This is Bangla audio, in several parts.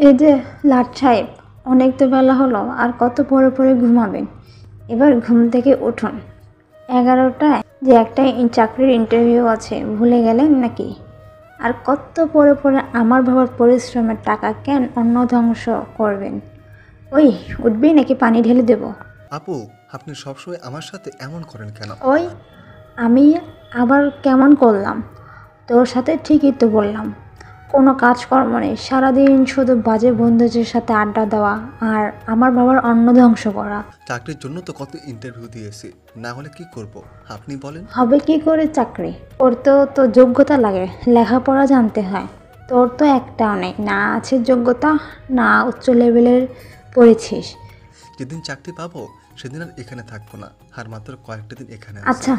এই যে লাট সাহেব, অনেক তো বেলা হলো, আর কত পরে পরে ঘুমাবেন? এবার ঘুম থেকে উঠুন। 11টায় যে একটা চাকরির ইন্টারভিউ আছে, ভুলে গেলেন নাকি? আর কত পরে পরে আমার বাবার পরিশ্রমের টাকা কেন অন্য ধ্বংস করবেন? ওই উঠবি নাকি পানি ঢেলে দেব? আপু, আপনি সবসময় আমার সাথে এমন করেন কেন? ওই আমি আবার কেমন করলাম? তোর সাথে ঠিকই তো বললাম, কোনো কাজকর্ম নেই, সারাদিন শুধু বাজে বন্ধুদের সাথে আড্ডা দেওয়া আর আমার বাবার অন্ন ধ্বংস করা। চাকরির জন্য তো কত ইন্টারভিউ দিয়েছি, না হলে কি করব আপনি বলেন। হবে কি করে চাকরি? করতেও তো যোগ্যতা লাগে, লেখাপড়া জানতে হয়। তোর তো একটাও নেই, না আছে যোগ্যতা, না উচ্চ লেভেলের পড়েছিস। যেদিন চাকরি পাবো সেদিন আর এখানে থাকবো না, আর মাত্র কয়েকটা দিন এখানে আছি। আচ্ছা,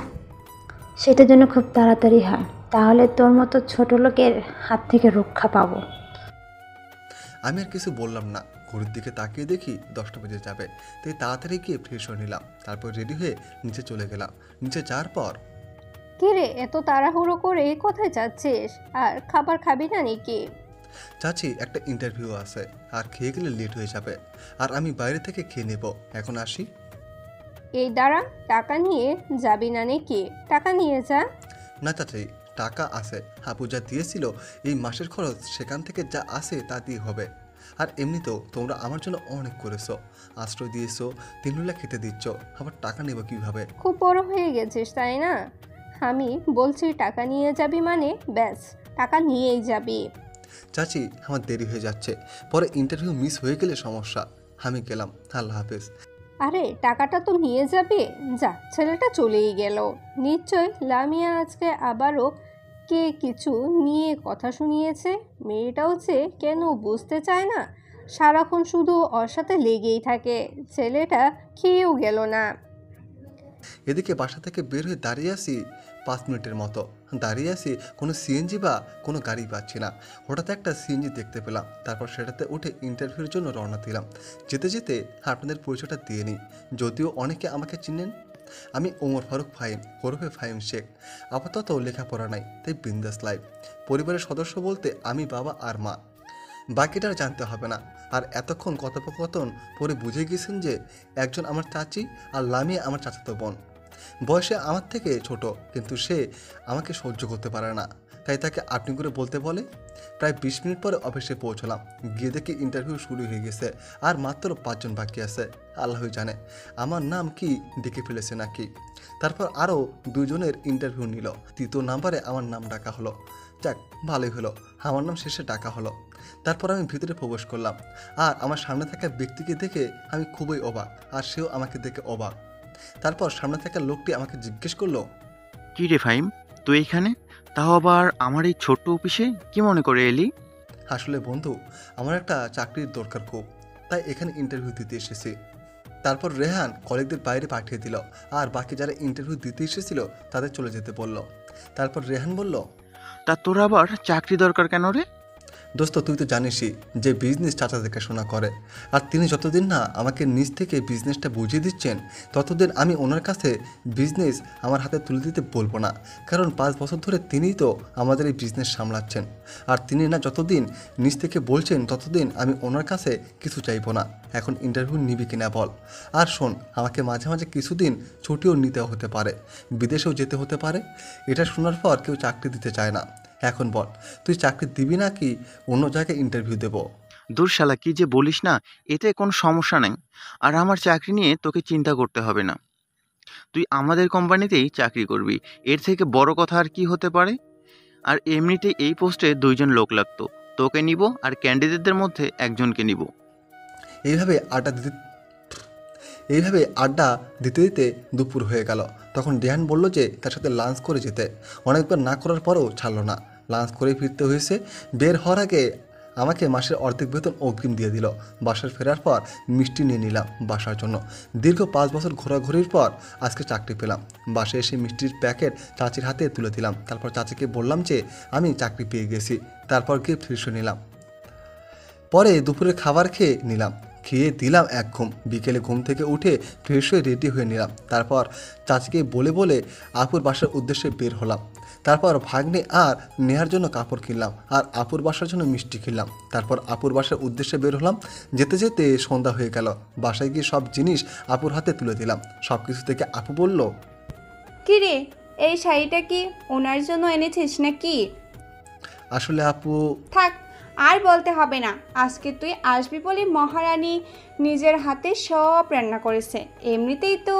সেটা যেন খুব তাড়াতাড়ি হয়, তাহলে তোর মতো ছোট লোকের হাত থেকে রক্ষা পাবো। আমি আর কিছু বললাম না, ঘড়ির দিকে তাকিয়ে দেখি 10টা বেজে যাবে, তাই তাড়াতাড়ি গিয়ে ফ্রেশ হয়ে নিলাম। তারপর রেডি হয়ে নিচে চলে গেলাম। নিচে যাওয়ার পর, কি রে, এত তাড়াহুড়ো করে কোথায় যাচ্ছিস? আর খাবার খাবি না নাকি? চাচি একটা ইন্টারভিউ আছে, আর খেয়ে গেলে লেট হয়ে যাবে, আর আমি বাইরে থেকে খেয়ে নেব। এখন আসি। এই দাঁড়া, টাকা নিয়ে যাবি না নাকি? টাকা নিয়ে যা। না চাচি, টাকা আছে। আপু যা দিয়েছিল এই মাসের খরচ, সেখান থেকে যা আসে তা দিয়ে হবে। আর এমনিতেও তোমরা আমার জন্য অনেক করেছো, আশ্রয় দিয়েছো, 3 বেলা খেতে দিচ্ছ, আবার টাকা নেব কিভাবে? খুব বড় হয়ে গেছিস তাই না? আমি বলছি টাকা নিয়ে যাবি মানে ব্যাস, টাকা নিয়েই যাবি। চাচি, আমার দেরি হয়ে যাচ্ছে, পরে ইন্টারভিউ মিস হয়ে গেলে সমস্যা। আমি গেলাম, আল্লাহ হাফেজ। আরে টাকাটা তো নিয়ে যাবে। যা, ছেলেটা চলেই গেল। নিশ্চয় লামিয়া আজকে আবারও কে কিছু নিয়ে কথা শুনিয়েছে। মেয়েটাও যে কেন বুঝতে চায় না, সারাক্ষণ শুধু ওর সাথে লেগেই থাকে। ছেলেটা খেয়েও গেল না। এদিকে বাসা থেকে বের হয়ে দাঁড়িয়ে আছি 5 মিনিটের মতো। দাঁড়িয়ে আছি, কোনো সিএনজি বা কোনো গাড়ি পাচ্ছি না। হঠাৎ একটা সিএনজি দেখতে পেলাম, তারপর সেটাতে উঠে ইন্টারভিউর জন্য রওনা দিলাম। যেতে যেতে আপনাদের পরিচয়টা দিয়ে নিই, যদিও অনেকে আমাকে চিনেন। আমি ওমর ফারুক ফাহিম, ওরফে ফাহিম শেখ। আপাতত লেখাপড়া নাই, তাই বিন্দাস লাইফ। পরিবারের সদস্য বলতে আমি, বাবা আর মা, বাকিটা আর জানতে হবে না। আর এতক্ষণ কথোপকথন পরে বুঝে গেছেন যে একজন আমার চাচি আর লামিয়া আমার চাচাতো বোন। বয়সে আমার থেকে ছোট, কিন্তু সে আমাকে সহ্য করতে পারে না, তাই তাকে আপনি করে বলতে বলে। প্রায় 20 মিনিট পরে অফিসে পৌঁছলাম। গিয়ে দেখি ইন্টারভিউ শুরু হয়ে গেছে, আর মাত্র 5 জন বাকি আছে। আল্লাহই জানে আমার নাম কি ডেকে ফেলেছে নাকি। তারপর আরও 2জনের ইন্টারভিউ নিল, 3য় নাম্বারে আমার নাম ডাকা হলো। যাক, ভালোই হলো, আমার নাম শেষে ডাকা হলো। তারপর আমি ভিতরে প্রবেশ করলাম, আর আমার সামনে থাকা ব্যক্তিকে দেখে আমি খুবই অবাক, আর সেও আমাকে দেখে অবাক। তারপর সামনে থাকা লোকটি আমাকে জিজ্ঞেস করলো, কি রে ফাহিম, তুই এখানে, তাও আবার আমার এই ছোট্ট অফিসে, কি মনে করে এলি? আসলে বন্ধু, আমার একটা চাকরির দরকার খুব, তাই এখানে ইন্টারভিউ দিতে এসেছি। তারপর রেহান কলিগদের বাইরে পাঠিয়ে দিল, আর বাকি যারা ইন্টারভিউ দিতে এসেছিল তাদের চলে যেতে বলল। তারপর রেহান বলল, তা তোর আবার চাকরি দরকার কেন রে? দোস্ত, তুই তো জানিসই যে বিজনেস চাচা দেখাশোনা করে, আর তিনি যতদিন না আমাকে নিজ থেকে বিজনেসটা বুঝিয়ে দিচ্ছেন, ততদিন আমি ওনার কাছে বিজনেস আমার হাতে তুলে দিতে বলবো না। কারণ 5 বছর ধরে তিনিই তো আমাদের এই বিজনেস সামলাচ্ছেন, আর তিনি না যতদিন নিজ থেকে বলছেন ততদিন আমি ওনার কাছে কিছু চাইবো না। এখন ইন্টারভিউ নিবি কিনা বল। আর শোন, আমাকে মাঝে মাঝে কিছুদিন ছুটিও নিতে হতে পারে, বিদেশেও যেতে হতে পারে। এটা শোনার পর কেউ চাকরি দিতে চায় না। এখন বল, তুই চাকরি দিবি নাকি অন্য জায়গায় ইন্টারভিউ দেব? দূর শালা, কি যে বলিস না, এতে কোনো সমস্যা নেই। আর আমার চাকরি নিয়ে তোকে চিন্তা করতে হবে না। তুই আমাদের কোম্পানিতেই চাকরি করবি, এর থেকে বড় কথা আর কি হতে পারে? আর এমনিতেই এই পোস্টে 2জন লোক লাগতো, তোকে নিব আর ক্যান্ডিডেটদের মধ্যে একজনকে নিব। এইভাবে আড্ডা দিতে এইভাবে আড্ডা দিতে দিতে দুপুর হয়ে গেল। তখন রেহান বলল যে তার সাথে লাঞ্চ করে যেতে। অনেকবার না করার পরেও ছাড়লো না, লাঞ্চ করে ফিরতে হয়েছে। বের হওয়ার আগে আমাকে মাসের অর্ধেক বেতন অগ্রিম দিয়ে দিল। বাসায় ফেরার পর মিষ্টি নিয়ে নিলাম বাসার জন্য। দীর্ঘ 5 বছর ঘোরাঘুরির পর আজকে চাকরি পেলাম। বাসায় এসে মিষ্টির প্যাকেট চাচির হাতে তুলে দিলাম। তারপর চাচিকে বললাম যে আমি চাকরি পেয়ে গেছি। তারপর গিয়ে ফ্রেশ হয়ে নিলাম। পরে দুপুরের খাবার খেয়ে নিলাম, খেয়ে দিলাম এক ঘুম। বিকেলে ঘুম থেকে উঠে ফ্রেশ হয়ে রেডি হয়ে নিলাম। তারপর চাচিকে বলে বলে আপুর বাসার উদ্দেশ্যে বের হলাম। তারপর ভাগ্নে আর নেহার জন্য কাপড় কিনলাম আর আপুর বাসার জন্য মিষ্টি কিনলাম। তারপর আপুর বাসার উদ্দেশ্যে বের হলাম। যেতে যেতে সন্ধ্যা হয়ে গেল। বাসায় গিয়ে সব জিনিস আপুর হাতে তুলে দিলাম। সব কিছু থেকে আপু বলল, কিরে, এই শাড়িটা কি ওনার জন্য এনেছিস নাকি? আসলে আপু, থাক, আর বলতে হবে না। আজকে তুই আসবি বলে মহারানী নিজের হাতে সব রান্না করেছে। এমনিতেই তো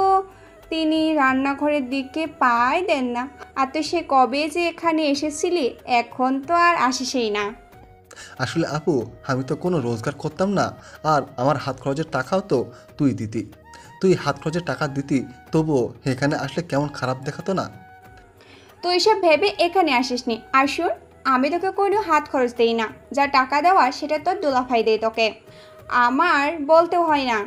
তিনি রান্নাঘরের দিকে পাই দেন না। আর তুই সে কবে যে এখানে এসেছিলি, এখন তো আর আসিসই না। আসলে আপু, আমি তো কোনো রোজগার করতাম না, আর আমার হাত খরচের টাকাও তো তুই দিতি। তুই হাত খরচের টাকা দিতি, তবুও এখানে আসলে কেমন খারাপ দেখাতো না? তুই সব ভেবে এখানে আসিসনি। আর শুন, আমি তোকে কোনো হাত খরচ দেই না। যা টাকা দেওয়া সেটা তোর দুলাভাই দেয় তোকে, আমার বলতেও হয় না।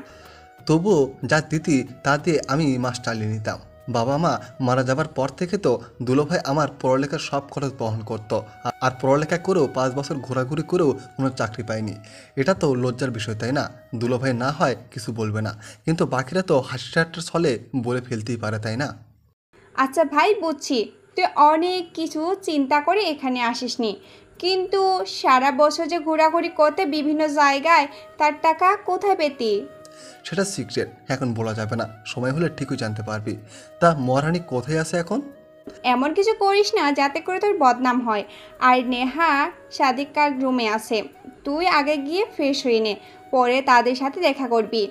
তবুও যা দিতি তা দিয়ে আমি মাস চালিয়ে নিতাম। বাবা মা মারা যাবার পর থেকে তো দুলোভাই আমার পড়ালেখার সব খরচ বহন করতো। আর পড়ালেখা করেও 5 বছর ঘোরাঘুরি করেও কোনো চাকরি পাইনি। এটা তো লজ্জার বিষয়, তাই না? দুলোভাই না হয় কিছু বলবে না, কিন্তু বাকিরা তো হাসি ঠাট্টার ছলে বলে ফেলতেই পারে, তাই না? আচ্ছা ভাই, বুঝছি তুই অনেক কিছু চিন্তা করে এখানে আসিসনি, কিন্তু সারা বছর যে ঘোরাঘুরি করতে বিভিন্ন জায়গায়, তার টাকা কোথায় পেতি? সেটা সিক্রেট, এখন বলা যাবে না। সময় হলে ঠিকই জানতে পারবি। তা মহারানী কোথায় আছে এখন? এমন কিছু করিস না যাতে করে তোর বদনাম হয়। আর নেহা সাদিকার রুমে আছে, তুই আগে গিয়ে ফ্রেশ হয়ে নে, পরে তাদের সাথে দেখা করবি।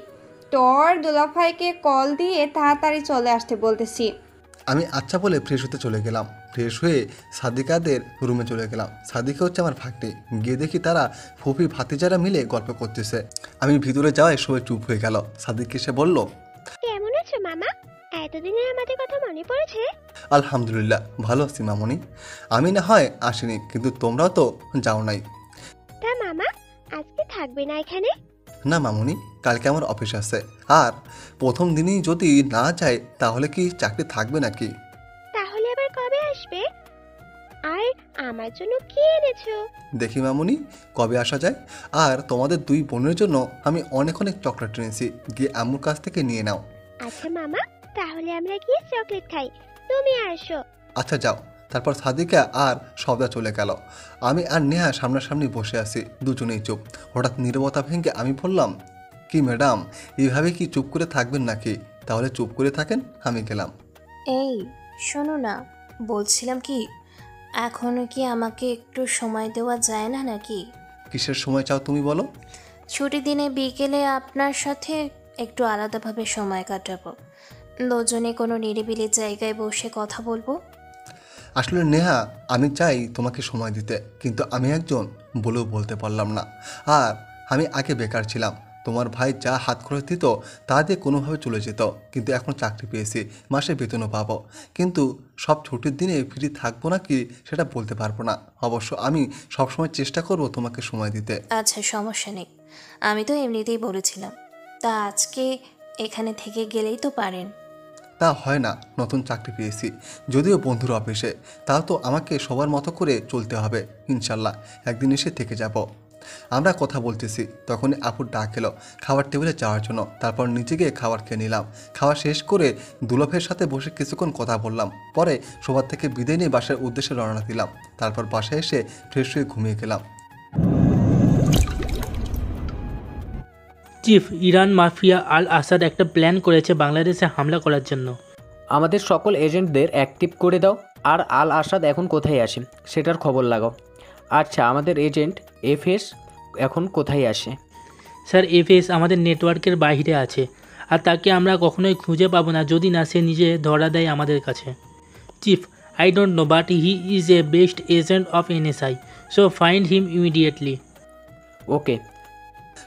তোর দুলাভাইকে কল দিয়ে তাড়াতাড়ি চলে আসতে বলতেছি। আমি আচ্ছা বলে ফ্রেশ হতে চলে গেলাম। ফ্রেশ হয়ে সাদিকাদের রুমে চলে গেলাম। সাদিকা হচ্ছে আমার ভাগ্নে। গিয়ে দেখি তারা ফুফি ভাতিজারা মিলে গল্প করতেছে। আমি ভিতরে যাওয়ায় সবাই চুপ হয়ে গেল। সাদিক এসে বলল, কেমন আছো মামা? এতদিনে আমাদের কথা মনে পড়েছে? আলহামদুলিল্লাহ, ভালো আছি মামনি। আমি না হয় আসিনি, কিন্তু তোমরাও তো যাও নাই। তা মামা, আজকে থাকবে না এখানে? না মামনি, কালকে আমার অফিস আছে। আর প্রথম দিনই যদি না যায় তাহলে কি চাকরি থাকবে নাকি? তাহলে আবার কবে আসবে? আর আমার জন্য কি এনেছো? দেখি মামুনি, কবে আসা যায়। আর তোমাদের 2 বোনের জন্য আমি অনেক অনেক চকলেট এনেছি, গিয়ে আম্মুর কাছ থেকে নিয়ে নাও। আচ্ছা মামা, তাহলে আমরা গিয়ে চকলেট খাই, তুমি আসো। আচ্ছা যাও। তারপর সাদিকা আর সবদা চলে গেল। আমি আর নেহা সামনাসামনি বসে আছি, দুজনেই চুপ। হঠাৎ নীরবতা ভেঙে আমি বললাম, কি ম্যাডাম, এইভাবে কি চুপ করে থাকবেন নাকি? তাহলে চুপ করে থাকেন, আমি গেলাম। এই শোনো না, বলছিলাম কি, এখনো কি আমাকে একটু সময় দেওয়া যায় না নাকি? কিসের সময় চাও তুমি বলো? ছুটির দিনে বিকেলে আপনার সাথে একটু আলাদাভাবে সময় কাটাবো, দুজনে কোনো নিরিবিলি জায়গায় বসে কথা বলবো। আসলে নেহা, আমি চাই তোমাকে সময় দিতে, কিন্তু আমি একজন বলেও বলতে পারলাম না। আর আমি আগে বেকার ছিলাম। তোমার ভাই যা হাত খরচ দিত তা দিয়ে কোনোভাবে চলে যেত, কিন্তু এখন চাকরি পেয়েছি, মাসে বেতনও পাবো। কিন্তু সব ছুটির দিনে ফ্রি থাকবো নাকি সেটা বলতে পারবো না। অবশ্য আমি সবসময় চেষ্টা করব তোমাকে সময় দিতে। আচ্ছা, সমস্যা নেই, আমি তো এমনিতেই বলেছিলাম। তা আজকে এখানে থেকে গেলেই তো পারেন। তা হয় না, নতুন চাকরি পেয়েছি, যদিও বন্ধুর অফিসে। তাও তো আমাকে সবার মতো করে চলতে হবে। ইনশাল্লাহ একদিন এসে থেকে যাব। আমরা কথা বলতেছি, তখনই আপুর ডাক এলো খাবার টেবিলে যাওয়ার জন্য। তারপর নিচে গিয়ে খাবার খেয়ে নিলাম। খাওয়া শেষ করে দুলাভের সাথে বসে কিছুক্ষণ কথা বললাম। পরে সবার থেকে বিদায় নিয়ে বাসার উদ্দেশ্যে রওনা দিলাম। তারপর বাসায় এসে ফ্রেশ হয়ে ঘুমিয়ে গেলাম। চিফ, ইরান মাফিয়া আল আসাদ একটা প্ল্যান করেছে বাংলাদেশে হামলা করার জন্য। আমাদের সকল এজেন্টদের অ্যাক্টিভ করে দাও। আর আল আসাদ এখন কোথায় আসে সেটার খবর লাগাও। আচ্ছা, আমাদের এজেন্ট এফএস এখন কোথায় আসে? স্যার, এফএস আমাদের নেটওয়ার্কের বাইরে আছে, আর তাকে আমরা কখনোই খুঁজে পাবো না যদি না সে নিজে ধরা দেয় আমাদের কাছে। Chief, I don't know, but he is a best agent of NSI, so find him immediately. Okay.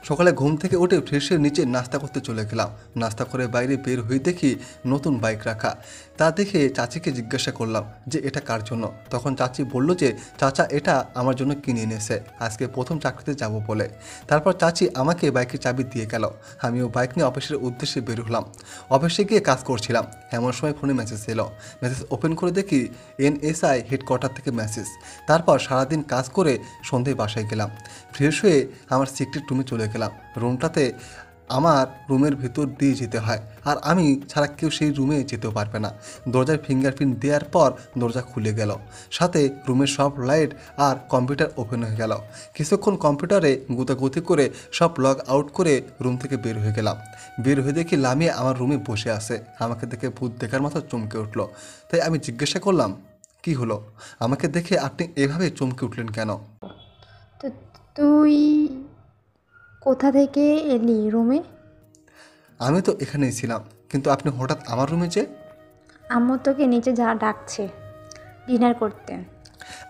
সকালে ঘুম থেকে উঠে ফ্রেশ হয়ে নিচে নাস্তা করতে চলে গেলাম। নাস্তা করে বাইরে বের হয়ে দেখি নতুন বাইক রাখা। তা দেখে চাচিকে জিজ্ঞাসা করলাম যে এটা কার জন্য। তখন চাচি বলল যে চাচা এটা আমার জন্য কিনে এনেছে, আজকে প্রথম চাকরিতে যাব বলে। তারপর চাচি আমাকে বাইকের চাবি দিয়ে গেল। আমিও বাইক নিয়ে অফিসের উদ্দেশ্যে বের হলাম। অফিসে গিয়ে কাজ করছিলাম, এমন সময় ফোনে মেসেজ এলো। মেসেজ ওপেন করে দেখি এনএসআই হেডকোয়ার্টার থেকে মেসেজ। তারপর সারাদিন কাজ করে সন্ধ্যায় বাসায় গেলাম। ফ্রেশ হয়ে আমার সিক্রেট রুমে চলে গেলাম। রুমটাতে আমার রুমের ভেতর দিয়ে যেতে হয়, আর আমি ছাড়া কেউ সেই রুমে যেতেও পারবে না। দরজায় ফিঙ্গারপ্রিন্ট দেওয়ার পর দরজা খুলে গেল, সাথে রুমের সব লাইট আর কম্পিউটার ওপেন হয়ে গেল। কিছুক্ষণ কম্পিউটারে গুতাগুতি করে সব লগ আউট করে রুম থেকে বের হয়ে গেলাম। বের হয়ে দেখি লামিয়া আমার রুমে বসে আছে। আমাকে দেখে ভূত দেখার মতো চমকে উঠলো। তাই আমি জিজ্ঞাসা করলাম, কি হলো? আমাকে দেখে আপনি এভাবে চমকে উঠলেন কেন? তো তুই কোথা থেকে এলি রুমে? আমি তো এখানেই ছিলাম, কিন্তু আপনি হঠাৎ আমার রুমে যে? আম্মু তোকে নিচে যা ডাকছে ডিনার করতে।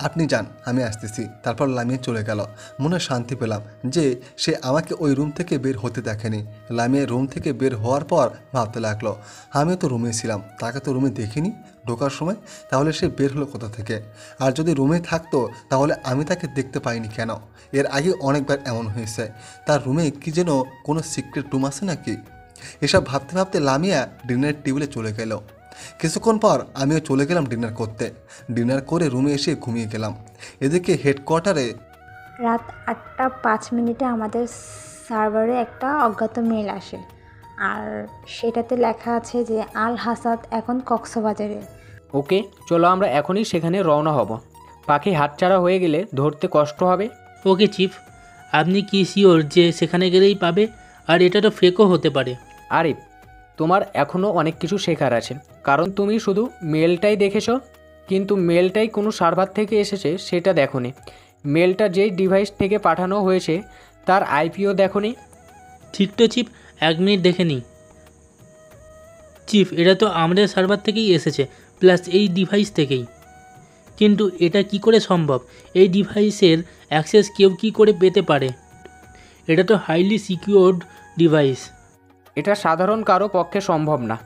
আপনি যান, আমি আসতেছি। তারপর লামিয়া চলে গেল। মনে শান্তি পেলাম যে সে আমাকে ওই রুম থেকে বের হতে দেখেনি। লামিয়া রুম থেকে বের হওয়ার পর ভাবতে লাগলো, আমিও তো রুমে ছিলাম, তাকে তো রুমে দেখিনি ঢোকার সময়, তাহলে সে বের হলো কোথা থেকে? আর যদি রুমে থাকতো তাহলে আমি তাকে দেখতে পাইনি কেন? এর আগে অনেকবার এমন হয়েছে। তার রুমে কি যেন কোনো সিক্রেট রুম আছে নাকি? এসব ভাবতে ভাবতে লামিয়া ডিনারের টেবিলে চলে গেল। কিছুক্ষণ পর আমিও চলে গেলাম ডিনার করতে। ডিনার করে রুমে এসে ঘুমিয়ে গেলাম। এদিকে হেডকোয়ার্টারে রাত 8:05 আমাদের সার্ভারে একটা অজ্ঞাত মেল আসে, আর সেটাতে লেখা আছে যে আল হাসাদ এখন কক্সবাজারে। ওকে, চলো আমরা এখনই সেখানে রওনা হব। পাখি হাতছাড়া হয়ে গেলে ধরতে কষ্ট হবে। ওকে চিফ, আপনি কি শিওর যে সেখানে গেলেই পাবে? আর এটা তো ফেকও হতে পারে। আরিফ, তোমার এখনও অনেক কিছু শেখার আছে, কারণ তুমি শুধু মেলটাই দেখেছো, কিন্তু মেলটাই কোনো সার্ভার থেকে এসেছে সেটা দেখোনি। মেলটা যেই ডিভাইস থেকে পাঠানো হয়েছে তার আইপিও দেখোনি। ঠিক তো চিফ, 1 মিনিট দেখে নিই। চিফ, এটা তো আমাদের সার্ভার থেকেই এসেছে, প্লাস এই ডিভাইস থেকেই। কিন্তু এটা কি করে সম্ভব? এই ডিভাইসের অ্যাক্সেস কেউ কি করে পেতে পারে? এটা তো হাইলি সিকিউরড ডিভাইস। এটা সাধারণ কারো পক্ষে সম্ভব না।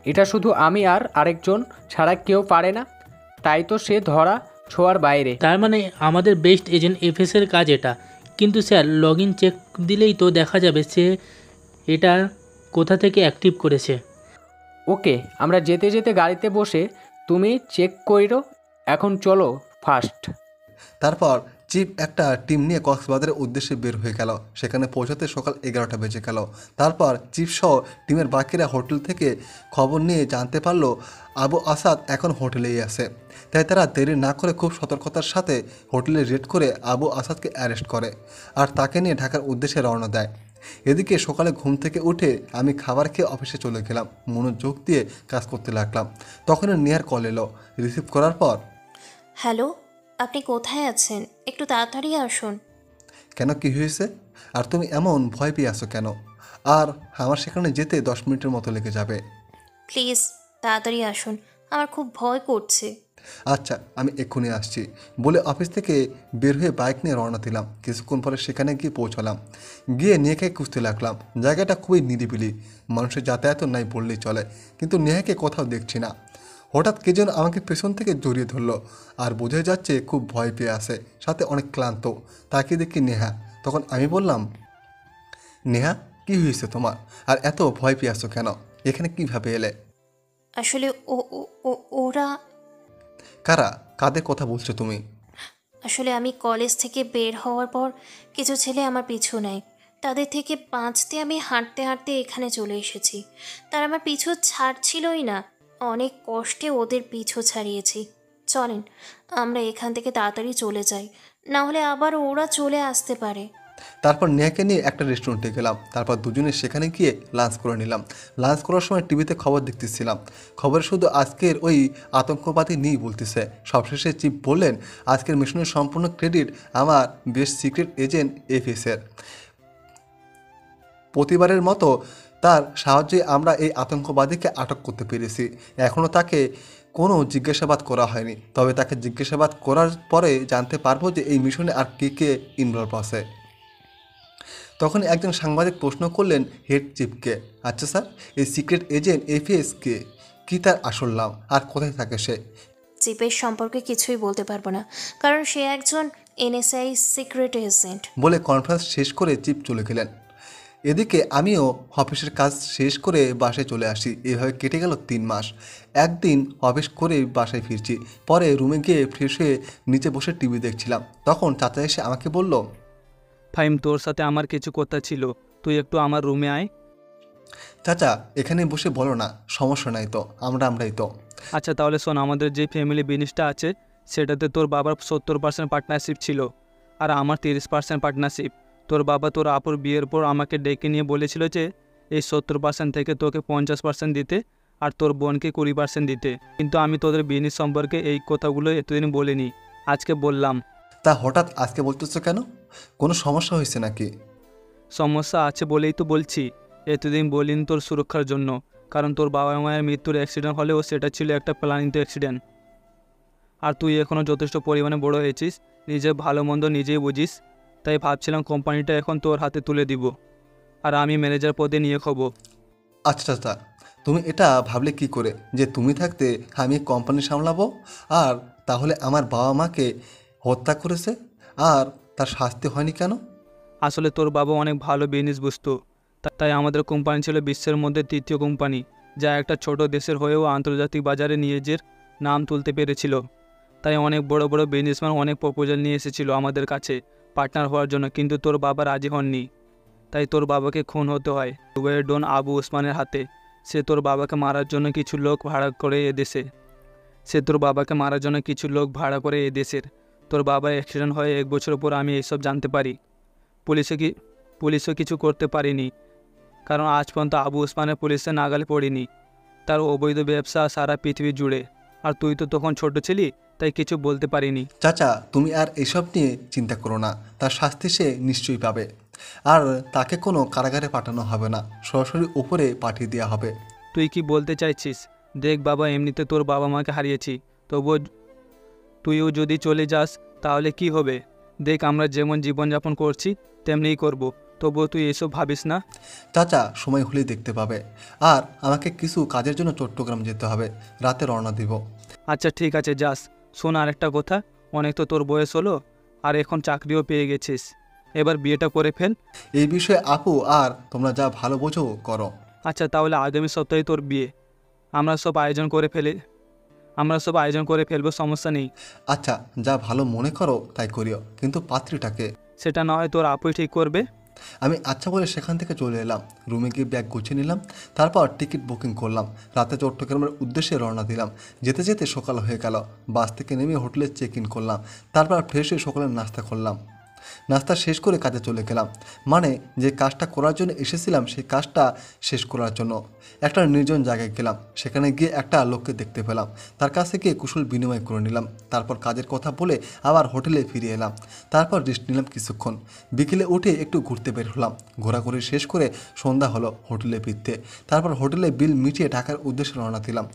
এটা শুধু আমি আর আরেকজন ছাড়া কেউ পারে না, তাই তো সে ধরা ছোঁয়ার বাইরে। তার মানে আমাদের বেস্ট এজেন্ট এফএসের কাজ এটা। কিন্তু স্যার, লগ ইন চেক দিলেই তো দেখা যাবে সে এটা কোথা থেকে অ্যাক্টিভ করেছে। ওকে, আমরা যেতে যেতে গাড়িতে বসে তুমি চেক কইরো। এখন চলো ফার্স্ট। তারপর চিফ একটা টিম নিয়ে কক্সবাজারের উদ্দেশ্যে বের হয়ে গেল। সেখানে পৌঁছাতে সকাল 11টা বেজে গেল। তারপর চিফ সহ টিমের বাকিরা হোটেল থেকে খবর নিয়ে জানতে পারলো আবু আসাদ এখন হোটেলেই আছে। তাই তারা দেরি না করে খুব সতর্কতার সাথে হোটেলে রেড করে আবু আসাদকে অ্যারেস্ট করে আর তাকে নিয়ে ঢাকার উদ্দেশ্যে রওনা দেয়। এদিকে সকালে ঘুম থেকে উঠে আমি খাবার খেয়ে অফিসে চলে গেলাম। মনোযোগ দিয়ে কাজ করতে লাগলাম। তখনই নেহার কল এলো। রিসিভ করার পর, হ্যালো, আপনি কোথায় আছেন? একটু তাড়াতাড়ি আসুন। কেন, কি হয়েছে? আর তুমি এমন ভয় পেয়ে আসো কেন? আর আমার সেখানে যেতে 10 মিনিটের মতো লেগে যাবে। প্লিজ তাড়াতাড়ি আসুন, আমার খুব ভয় করছে। আচ্ছা, আমি এক্ষুনি আসছি বলে অফিস থেকে বের হয়ে বাইক নিয়ে রওনা দিলাম। কিছুক্ষণ পরে সেখানে গিয়ে পৌঁছালাম। গিয়ে নেহাকে খুঁজতে লাগলাম। জায়গাটা খুবই নিরিবিলি, মানুষের যাতায়াত নাই বললেই চলে, কিন্তু নেহাকে কোথাও দেখছি না। হঠাৎ কে যেন আমাকে পেছন থেকে জড়িয়ে ধরলো, আর বোঝা যাচ্ছে খুব ভয় পেয়ে আসে, সাথে অনেক ক্লান্ত। তাকে দেখি নেহা। তখন আমি বললাম, নেহা, কি হয়েছে তোমার? আর এত ভয় পেয়ে আসো কেন? এখানে কিভাবে এলে? আসলে ওরা কারা? কাদের কথা বলছো তুমি? আসলে আমি কলেজ থেকে বের হওয়ার পর কিছু ছেলে আমার পিছু নেয়। তাদের থেকে বাঁচতে আমি হাঁটতে হাঁটতে এখানে চলে এসেছি। তারা আমার পিছু ছাড়ছিলই না। অনেক কষ্টে ওদের পিছু ছাড়িয়েছি। চলেন আমরা এখান থেকে তাড়াতাড়ি চলে যাই, না হলে আবার ওরা চলে আসতে পারে। তারপর নেহাকে নিয়ে একটা রেস্টুরেন্টে গেলাম। তারপর দুজনে সেখানে গিয়ে লাঞ্চ করে নিলাম। লাঞ্চ করার সময় টিভিতে খবর দেখতেছিলাম। খবরে শুধু আজকের ওই আতঙ্কবাদী নেই বলতেছে। সবশেষে চিফ বললেন, আজকের মিশনের সম্পূর্ণ ক্রেডিট আমার বেস্ট সিক্রেট এজেন্ট এফএসের। প্রতিবারের মতো তার সাহায্যে আমরা এই আতঙ্কবাদীকে আটক করতে পেরেছি। এখনও তাকে কোনো জিজ্ঞাসাবাদ করা হয়নি, তবে তাকে জিজ্ঞাসাবাদ করার পরে জানতে পারবো যে এই মিশনে আর কে কে ইনভলভ আছে। তখন একজন সাংবাদিক প্রশ্ন করলেন হেড চিফকে, আচ্ছা স্যার, এই সিক্রেট এজেন্ট এফএস কে? কী তার আসল নাম আর কোথায় থাকে সে? চিপের সম্পর্কে কিছুই বলতে পারবো না, কারণ সে একজন এনএসআই সিক্রেট এজেন্ট। বলে কনফারেন্স শেষ করে চিফ চলে গেলেন। এদিকে আমিও অফিসের কাজ শেষ করে বাসায় চলে আসি। এভাবে কেটে গেল 3 মাস। একদিন অফিস করে বাসায় ফিরছি। পরে রুমে গিয়ে ফ্রেশ হয়ে নিচে বসে টিভি দেখছিলাম। তখন চাচা এসে আমাকে বলল, ফাইম, তোর সাথে আমার কিছু কথা ছিল, তুই একটু আমার রুমে আয়। চাচা এখানে বসে বলো না, সমস্যা নাই তো, আমরাই তো। আচ্ছা তাহলে শোন, আমাদের যে ফ্যামিলি বিজনেসটা আছে সেটাতে তোর বাবার 70% পার্টনারশিপ ছিল আর আমার 30% পার্টনারশিপ। তোর বাবা তোর আপুর বিয়ের পর আমাকে ডেকে নিয়ে বলেছিল যে এই 70% থেকে তোকে 50% দিতে আর তোর বোনকে 20% দিতে, কিন্তু আমি তোদের বিজনেস সম্পর্কে এই কথাগুলো এতদিন বলিনি, আজকে বললাম। তা হঠাৎ আজকে বলতেছো কেন? কোনো সমস্যা হয়েছে নাকি? সমস্যা আছে বলেই তো বলছি, এতদিন বলিনি তোর সুরক্ষার জন্য, কারণ তোর বাবা মায়ের মৃত্যুর অ্যাক্সিডেন্ট হলেও সেটা ছিল একটা প্ল্যানিং অ্যাক্সিডেন্ট। আর তুই এখনও যথেষ্ট পরিমাণে বড় হয়েছিস, নিজের ভালো মন্দ নিজেই বুঝিস, তাই ভাবছিলাম কোম্পানিটা এখন তোর হাতে তুলে দিব আর আমি ম্যানেজার পদে নিয়ে খাবো। আচ্ছা চাচা, তুমি এটা ভাবলে কি করে যে তুমি থাকতে আমি কোম্পানি সামলাবো? আর তাহলে আমার বাবা মাকে হত্যা করেছে আর তার শাস্তি হয়নি কেন? আসলে তোর বাবা অনেক ভালো বিজনেস বুঝতো, তাই আমাদের কোম্পানি ছিল বিশ্বের মধ্যে 3য় কোম্পানি, যা একটা ছোট দেশের হয়েও আন্তর্জাতিক বাজারে নিজের নাম তুলতে পেরেছিল। তাই অনেক বড় বড় বিজনেসম্যান অনেক প্রপোজাল নিয়ে এসেছিল আমাদের কাছে পার্টনার হওয়ার জন্য, কিন্তু তোর বাবা রাজি হননি। তাই তোর বাবাকে খুন হতে হয় দুবাইয়ের ডন আবু ওসমানের হাতে। সে তোর বাবাকে মারার জন্য কিছু লোক ভাড়া করে এদেশের তোর বাবা অ্যাক্সিডেন্ট হয়ে 1 বছর পর আমি এইসব জানতে পারি। পুলিশও কিছু করতে পারিনি, কারণ আজ পর্যন্ত আবু ওসমানের পুলিশের নাগালে পড়িনি। তার অবৈধ ব্যবসা সারা পৃথিবী জুড়ে, আর তুই তো তখন ছোট ছিলি, তাই কিছু বলতে পারিনি। চাচা তুমি আর এসব নিয়ে চিন্তা করো না, তার শাস্তি সে নিশ্চয়ই পাবে। আর তাকে কোনো কারাগারে পাঠানো হবে না, সরাসরি উপরে পাঠিয়ে দেওয়া হবে। তুই কি বলতে চাইছিস? দেখ বাবা, এমনিতে তোর বাবা মাকে হারিয়েছি, তবুও তুইও যদি চলে যাস তাহলে কি হবে? দেখ আমরা যেমন জীবনযাপন করছি তেমনিই করব, তবুও তুই এসব ভাবিস না। চাচা সময় হলেই দেখতে পাবে। আর আমাকে কিছু কাজের জন্য চট্টগ্রাম যেতে হবে, রাতে রওনা দিব। আচ্ছা ঠিক আছে, যাস। শোন আরেকটা কথা, অনেক তো তোর বয়স হলো আর এখন চাকরিও পেয়ে গেছিস, এবার বিয়েটা করে ফেল। এই বিষয়ে আপু আর তোমরা যা ভালো বোঝো করো। আচ্ছা তাহলে আগামী সপ্তাহে তোর বিয়ে, আমরা সব আয়োজন করে ফেলবো, সমস্যা নেই। আচ্ছা যা ভালো মনে করো তাই করিও, কিন্তু পাত্রীটাকে? সেটা না হয় তোর আপুই ঠিক করবে। আমি আচ্ছা বলে সেখান থেকে চলে এলাম, রুমে গিয়ে ব্যাগ গুছিয়ে নিলাম, তারপর টিকিট বুকিং করলাম, রাতে চট্টগ্রামের উদ্দেশ্যে রওনা দিলাম। যেতে যেতে সকাল হয়ে গেল, বাস থেকে নেমে হোটেলে চেক ইন করলাম, তারপর ফ্রেশ হয়ে সকালের নাস্তা করলাম। নাস্তা শেষ করে কাজে চলে গেলাম, মানে যে কাজটা করার জন্য এসেছিলাম সেই কাজটা শেষ করার জন্য। একটা নির্জন জায়গায় গেলাম, সেখানে গিয়ে একটা লোককে দেখতে পেলাম, তার কাছে গিয়ে কুশল বিনিময় করে নিলাম, তারপর কাজের কথা বলে আবার হোটেলে ফিরে এলাম, তারপর রেস্ট নিলাম কিছুক্ষণ। বিকেলে উঠে একটু ঘুরতে বের হলাম, ঘোরাঘুরি শেষ করে সন্ধ্যা হলো হোটেলে ফিরতে, তারপর হোটেলে বিল মিটিয়ে ঢাকার উদ্দেশ্যে রওনা দিলাম।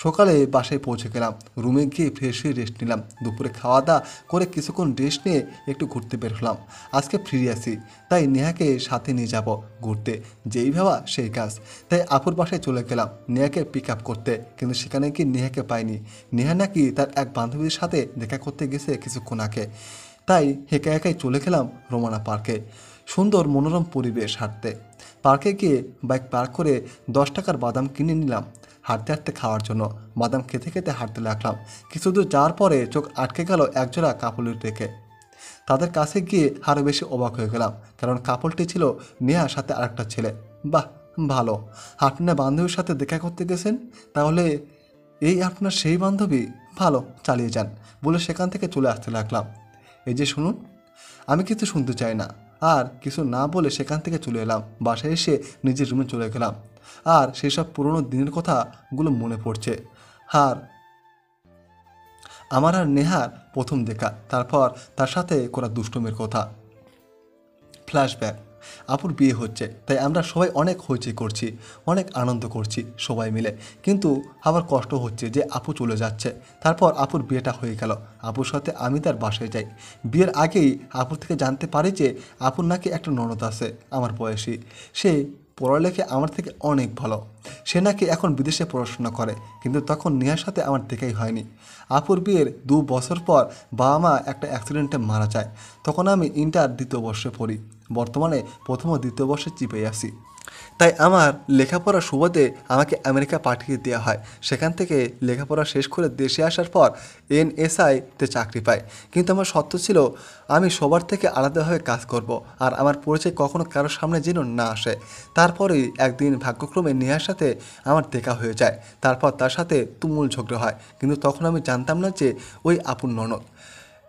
সকালে বাসায় পৌঁছে গেলাম, রুমে গিয়ে ফ্রেশ হয়ে রেস্ট নিলাম, দুপুরে খাওয়া দাওয়া করে কিছুক্ষণ রেস্ট নিয়ে একটু ঘুরতে বের হলাম। আজকে ফ্রি আছি, তাই নেহাকে সাথে নিয়ে যাব ঘুরতে, যেই ভাবা সেই কাজ। তাই আপুর বাসায় চলে গেলাম নেহাকে পিক আপ করতে, কিন্তু সেখানে কি নেহাকে পাইনি। নেহা নাকি তার এক বান্ধবীর সাথে দেখা করতে গেছে কিছুক্ষণ আগে, তাই একা একাই চলে গেলাম রোমানা পার্কে। সুন্দর মনোরম পরিবেশ হাঁটতে, পার্কে গিয়ে বাইক পার্ক করে 10 টাকার বাদাম কিনে নিলাম হাঁটতে হাঁটতে খাওয়ার জন্য। বাদাম খেতে খেতে হাঁটতে লাগলাম, কিছু দূর যাওয়ার পরে চোখ আটকে গেল একজোড়া কাপড়ের রেখে। তাদের কাছে গিয়ে আরও বেশি অবাক হয়ে গেলাম, কারণ কাপড়টি ছিল নেহার সাথে আরেকটা ছেলে। বাহ ভালো, আপনার বান্ধবীর সাথে দেখা করতে গেছেন, তাহলে এই আপনার সেই বান্ধবী? ভালো, চালিয়ে যান বলে সেখান থেকে চলে আসতে লাগলাম। এই যে শুনুন, আমি কিছু শুনতে চাই না, আর কিছু না বলে সেখান থেকে চলে এলাম। বাসায় এসে নিজের রুমে চলে গেলাম, আর সেসব পুরনো দিনের কথাগুলো মনে পড়ছে। আর আমার আর নেহার প্রথম দেখা, তারপর তার সাথে করা দুষ্টুমির কথা। ফ্ল্যাশব্যাক, আপুর বিয়ে হচ্ছে, তাই আমরা সবাই অনেক হইচই করছি, অনেক আনন্দ করছি সবাই মিলে, কিন্তু আবার কষ্ট হচ্ছে যে আপু চলে যাচ্ছে। তারপর আপুর বিয়েটা হয়ে গেল, আপুর সাথে আমি তার বাসায় যাই। বিয়ের আগেই আপুর থেকে জানতে পারি যে আপুর নাকি একটা ননদ আছে আমার বয়সী, সে পড়ালেখে আমার থেকে অনেক ভালো, সে নাকি এখন বিদেশে পড়াশোনা করে, কিন্তু তখন নেহার সাথে আমার দেখাই হয়নি। আপুর বিয়ের 2 বছর পর বাবা মা একটা অ্যাক্সিডেন্টে মারা যায়, তখন আমি ইন্টার 2য় বর্ষে পড়ি, বর্তমানে প্রথম ও 2য় বর্ষে চিপে আসি। তাই আমার লেখাপড়ার সুবাদে আমাকে আমেরিকা পাঠিয়ে দেওয়া হয়। সেখান থেকে লেখাপড়া শেষ করে দেশে আসার পর NSI-তে চাকরি পাই। কিন্তু আমার শর্ত ছিল আমি সবার থেকে আলাদাভাবে কাজ করব, আর আমার পরিচয় কখনো কারোর সামনে যেন না আসে। তারপরেই একদিন ভাগ্যক্রমে নেহার সাথে আমার দেখা হয়ে যায়। তারপর তার সাথে তুমুল ঝগড়া হয়, কিন্তু তখন আমি জানতাম না যে ওই আপুর ননদ।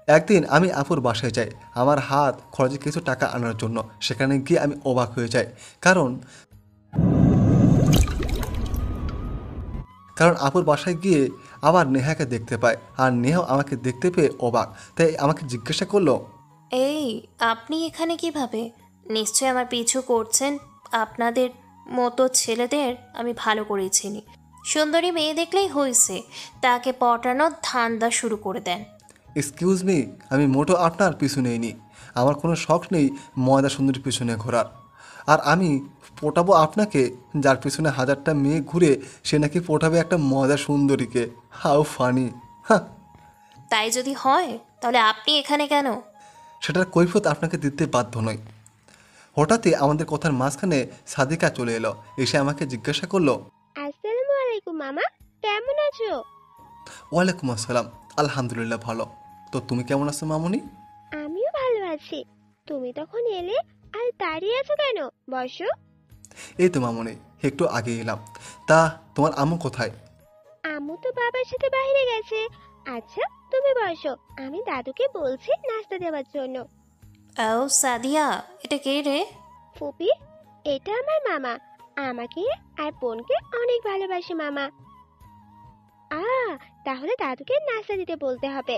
একদিন আমি আপুর বাসায় যাই আমার হাত খরচে কিছু টাকা আনার জন্য। সেখানে গিয়ে আমি অবাক হয়ে যাই, কারণ আপুর বাসায় গিয়ে আবার নেহাকে দেখতে পায়, আর নেহাও আমাকে দেখতে পেয়ে অবাক। তাই আমাকে জিজ্ঞাসা করলো, এই আপনি এখানে কিভাবে? নিশ্চয় আমার পিছু করছেন। আপনাদের মতো ছেলেদের আমি ভালো করেই চিনি। সুন্দরী মেয়ে দেখলেই হয়েছে, তাকে পটানোর ধান্দা শুরু করে দেন। এক্সকিউজ মি, আমি মোটো আপনার পিছু নেইনি। আমার কোনো শখ নেই ময়দা সুন্দরীর পিছনে ঘোরার। আর আমি পটাবো আপনাকে, যার পিছনে হাজারটা মেয়ে ঘুরে সে নাকি পটাবে একটা ময়দা সুন্দরীকে। How funny. হ্যাঁ, তাই যদি হয় তাহলে আপনি এখানে কেন? সেটার কৈফিয়ত আপনাকে দিতে বাধ্য নই। হঠাৎই আমাদের কথার মাঝখানে সাদিকা চলে এলো। এসে আমাকে জিজ্ঞাসা করলো, আসসালামু আলাইকুম মামা, কেমন আছো? ওয়ালাইকুম আসসালাম, আলহামদুলিল্লাহ ভালো। তো তুমি কেমন আছো মামুনি? আমিও ভালো আছি। তুমি তখন এলে আর দাঁড়িয়ে আছো কেন? বসো। এই তো মামুনি, একটু আগে এলাম। তা তোমার আম্মু কোথায়? আম্মু তো বাবার সাথে বাইরে গেছে। আচ্ছা তুমি বসো, আমি দাদুকে বলছি নাস্তা দেওয়ার জন্য। ও সাদিয়া, এটা কে রে? ফুপি, এটা আমার মামা। আমাকে আর বোনকে অনেক ভালোবাসে মামা। তাহলে দাদুকে নাস্তা দিতে বলতে হবে।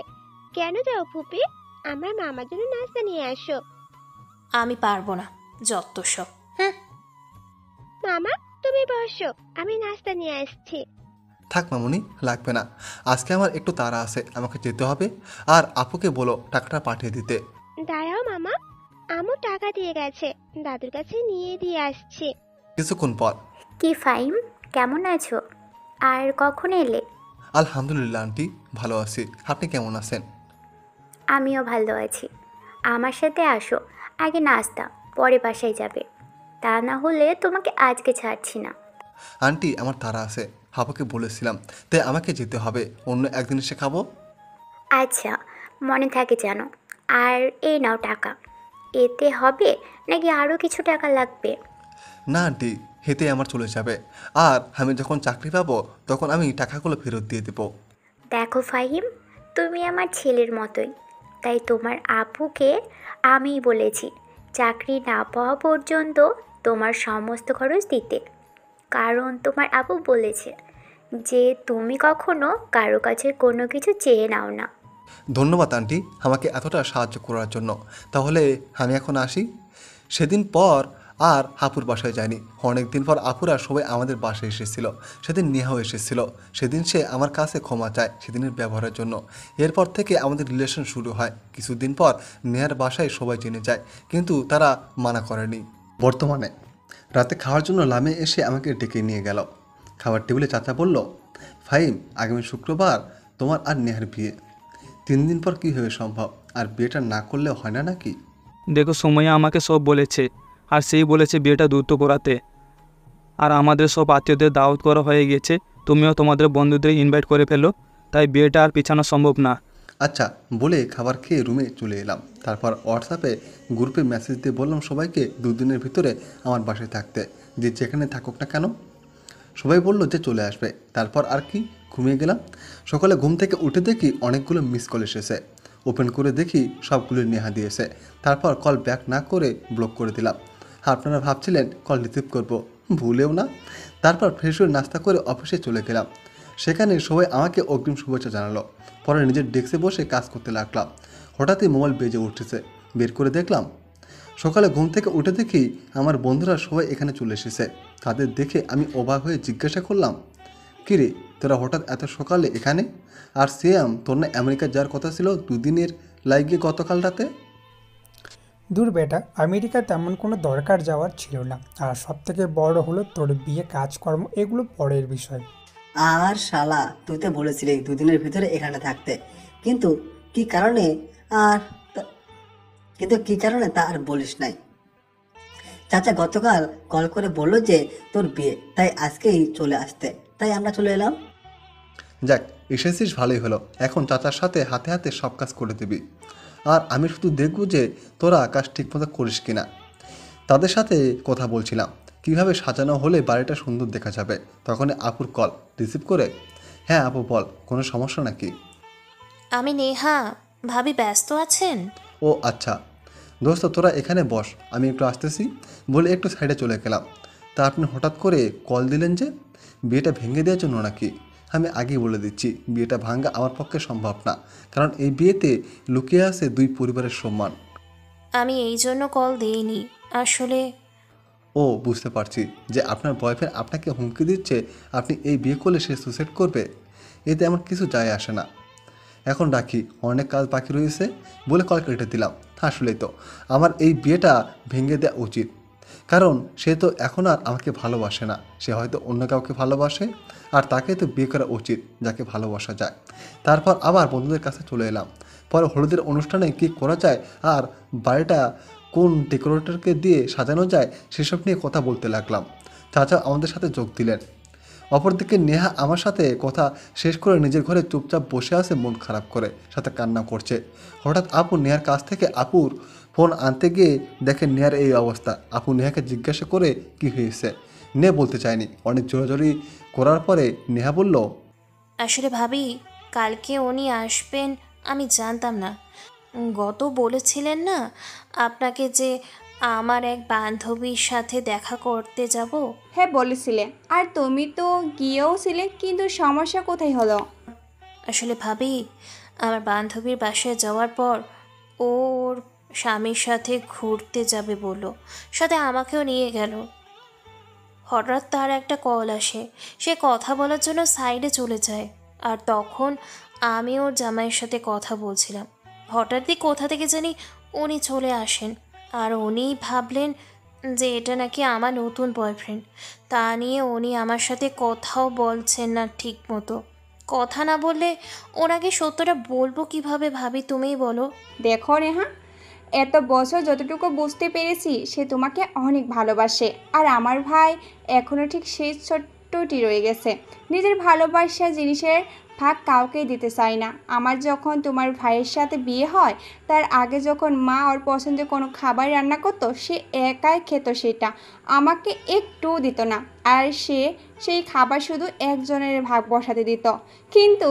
কেন যাও ফুপি, আমার মামার জন্য নাস্তা নিয়ে আসো। আমি পারবো না, যত সব। মামা তুমি বসো, আমি নাস্তা নিয়ে আসছি। থাক মামুনি, লাগবে না। আজকে আমার একটু তাড়া আছে, আমাকে যেতে হবে। আর আপুকে বলো টাকাটা পাঠিয়ে দিতে। দাঁড়াও মামা, আম্মু টাকা দিয়ে গেছে, দাদুর কাছে নিয়ে দিয়ে আসছি। কিছুক্ষণ পর, কি ফাইম, কেমন আছো? আর কখন এলে? আলহামদুলিল্লাহ আন্টি, ভালো আছি। আপনি কেমন আছেন? আমিও ভালো আছি। আমার সাথে আসো, আগে নাস্তা, পরে বাসায় যাবে। তা না হলে তোমাকে আজকে ছাড়ছি না। আন্টি আমার তাড়া আছে, আপুকে বলেছিলাম, তাই আমাকে যেতে হবে। অন্য একদিন এসে খাবো। আচ্ছা, মনে থাকে জানো। আর এই নাও টাকা। এতে হবে নাকি আরও কিছু টাকা লাগবে? না আন্টি, হেতে আমার চলে যাবে। আর আমি যখন চাকরি পাবো তখন আমি টাকাগুলো ফেরত দিয়ে দেবো। দেখো ফাহিম, তুমি আমার ছেলের মতোই। তাই তোমার আপুকে আমিই বলেছি চাকরি না পাওয়া পর্যন্ত তোমার সমস্ত খরচ দিতে। কারণ তোমার আপু বলেছে যে তুমি কখনো কারো কাছে কোনো কিছু চেয়ে নাও না। ধন্যবাদ আন্টি আমাকে এতটা সাহায্য করার জন্য। তাহলে আমি এখন আসি। সেদিন পর আর আপুর বাসায় যায়নি। অনেক দিন পর আপুরা সবাই আমাদের বাসায় এসেছিল। সেদিন নেহাও এসেছিল। সেদিন সে আমার কাছে ক্ষমা চায় সেদিনের ব্যবহারের জন্য। এরপর থেকে আমাদের রিলেশন শুরু হয়। কিছুদিন পর নেহার বাসায় সবাই জেনে যায়, কিন্তু তারা মানা করেনি। বর্তমানে রাতে খাওয়ার জন্য লামে এসে আমাকে ডেকে নিয়ে গেল। খাবার টেবিলে চাচা বলল, ফাহিম, আগামী শুক্রবার তোমার আর নেহার বিয়ে। 3 দিন পর কীভাবে সম্ভব? আর বিয়েটা না করলে হয় না নাকি? দেখো, সোমাইয়া আমাকে সব বলেছে, আর সেই বলেছে বিয়েটা দ্রুত করাতে। আর আমাদের সব আত্মীয়দের দাওয়াত করা হয়ে গেছে। তুমিও তোমাদের বন্ধুদের ইনভাইট করে ফেলো, তাই বিয়েটা আর পিছানো সম্ভব না। আচ্ছা বলে খাবার খেয়ে রুমে চলে এলাম। তারপর হোয়াটসঅ্যাপে গ্রুপে মেসেজ দিয়ে বললাম সবাইকে 2 দিনের ভিতরে আমার বাসায় থাকতে, যে যেখানে থাকুক না কেন। সবাই বলল যে চলে আসবে। তারপর আর কি, ঘুমিয়ে গেলাম। সকালে ঘুম থেকে উঠে দেখি অনেকগুলো মিস কল এসেছে। ওপেন করে দেখি সবগুলো নেহা দিয়েছে। তারপর কল ব্যাক না করে ব্লক করে দিলাম। আপনারা ভাবছিলেন কল রিসিভ করব, ভুলেও না। তারপর ফ্রেশ হয়ে নাস্তা করে অফিসে চলে গেলাম। সেখানে সবাই আমাকে অগ্রিম শুভেচ্ছা জানালো। পরে নিজের ডেস্কে বসে কাজ করতে লাগলাম। হঠাৎই মোবাইল বেজে উঠেছে। বের করে দেখলাম। সকালে ঘুম থেকে উঠে দেখি আমার বন্ধুরা সবাই এখানে চলে এসেছে। তাদের দেখে আমি অবাক হয়ে জিজ্ঞাসা করলাম, কিরে তোরা হঠাৎ এত সকালে এখানে? আর সিয়াম, তোর না আমেরিকা যাওয়ার কথা ছিল 2 দিনের লাইগে গতকাল রাতে? দূর বেটা, আমেরিকা তেমন কোনো দরকার যাওয়ার ছিল না। আর সব থেকে বড় হলো তোর বিয়ে, কাজকর্ম, এগুলো পরের বিষয়। আর শালা, তুই তো বলেছিলি 2 দিনের ভিতরে এখানে থাকতে, কিন্তু কি কারণে তা আর বলিস নাই। চাচা গতকাল কল করে বললো যে তোর বিয়ে, তাই আজকেই চলে আসতে, তাই আমরা চলে এলাম। যাক, এসেছিস ভালোই হলো। এখন চাচার সাথে হাতে হাতে সব কাজ করে দিবি, আর আমি শুধু দেখব যে তোরা কাজ ঠিকমতো করিস কিনা। তাদের সাথে কথা বলছিলাম কিভাবে সাজানো হলে বাড়িটা সুন্দর দেখা যাবে, তখনই আপুর কল রিসিভ করে, হ্যাঁ আপু বল, কোনো সমস্যা নাকি? আমি নেহা। ভাবি ব্যস্ত আছেন? ও আচ্ছা, দোস্ত তোরা এখানে বস, আমি একটু আসতেছি বলে একটু সাইডে চলে গেলাম। তা আপনি হঠাৎ করে কল দিলেন যে? বিয়েটা ভেঙে দেওয়ার জন্য নাকি? আমি আগেই বলে দিচ্ছি, বিয়েটা ভাঙা আমার পক্ষে সম্ভব না, কারণ এই বিয়েতে লুকিয়ে আছে দুই পরিবারের সম্মান। আমি এই জন্য কল দিইনি আসলে। ও বুঝতে পারছি যে আপনার বয়ফ্রেন্ড আপনাকে হুমকি দিচ্ছে আপনি এই বিয়ে করলে সে সুসাইড করবে। এতে আমার কিছু যায় আসে না। এখন রাখি, অনেক কাজ বাকি রয়েছে বলে কল কেটে দিলাম। আসলেই তো আমার এই বিয়েটা ভেঙে দেওয়া উচিত, কারণ সে তো এখন আর আমাকে ভালোবাসে না, সে হয়তো অন্য কাউকে ভালোবাসে, আর তাকে তো বিয়ে করা উচিত যাকে ভালোবাসা যায়। তারপর আবার বন্ধুদের কাছে চলে এলাম। পরে হলুদের অনুষ্ঠানে কী করা যায় আর বাড়িটা কোন ডেকোরেটরকে দিয়ে সাজানো যায় সেসব নিয়ে কথা বলতে লাগলাম। চাচা আমাদের সাথে যোগ দিলেন। অপরদিকে নেহা আমার সাথে কথা শেষ করে নিজের ঘরে চুপচাপ বসে আছে, মন খারাপ করে, সাথে কান্না করছে। হঠাৎ আপু নেহার কাছ থেকে আপুর ফোন আনতে গিয়ে দেখে নেহার এই অবস্থা। আপু নেহাকে জিজ্ঞাসা করে কি হয়েছে। নেহা বলতে চায়নি। অনেক জোরাজোরি করার পরে নেহা বলল, আসলে ভাবি, কালকে উনি আসবেন আমি জানতাম না। গত বলেছিলেন না আপনাকে যে আমার এক বান্ধবীর সাথে দেখা করতে যাব। হ্যাঁ বলেছিলে, আর তুমি তো গিয়েও ছিলে, কিন্তু সমস্যা কোথায় হলো? আসলে ভাবি, আমার বান্ধবীর বাসায় যাওয়ার পর ওর স্বামীর সাথে ঘুরতে যাবে বললো, সাথে আমাকেও নিয়ে গেল। হঠাৎ তার একটা কল আসে, সে কথা বলার জন্য সাইডে চলে যায়, আর তখন আমি ওর জামাইয়ের সাথে কথা বলছিলাম। হঠাৎই কোথা থেকে জানি উনি চলে আসেন, আর উনিই ভাবলেন যে এটা নাকি আমার নতুন বয়ফ্রেন্ড। তা নিয়ে উনি আমার সাথে কথাও বলছেন না ঠিক মতো। কথা না বললে ওনাকে সত্যটা বলবো কিভাবে ভাবি, তুমিই বলো। দেখো নেহা, এত বছর যতটুকু বুঝতে পেরেছি সে তোমাকে অনেক ভালোবাসে, আর আমার ভাই এখনও ঠিক সেই ছোট্টটি রয়ে গেছে। নিজের ভালোবাসা জিনিসের ভাগ কাউকেই দিতে চাই না। আমার যখন তোমার ভাইয়ের সাথে বিয়ে হয় তার আগে যখন মা ওর পছন্দের কোনো খাবার রান্না করতো, সে একাই খেত, সেটা আমাকে একটুও দিত না, আর সে সেই খাবার শুধু একজনের ভাগ বসাতে দিত। কিন্তু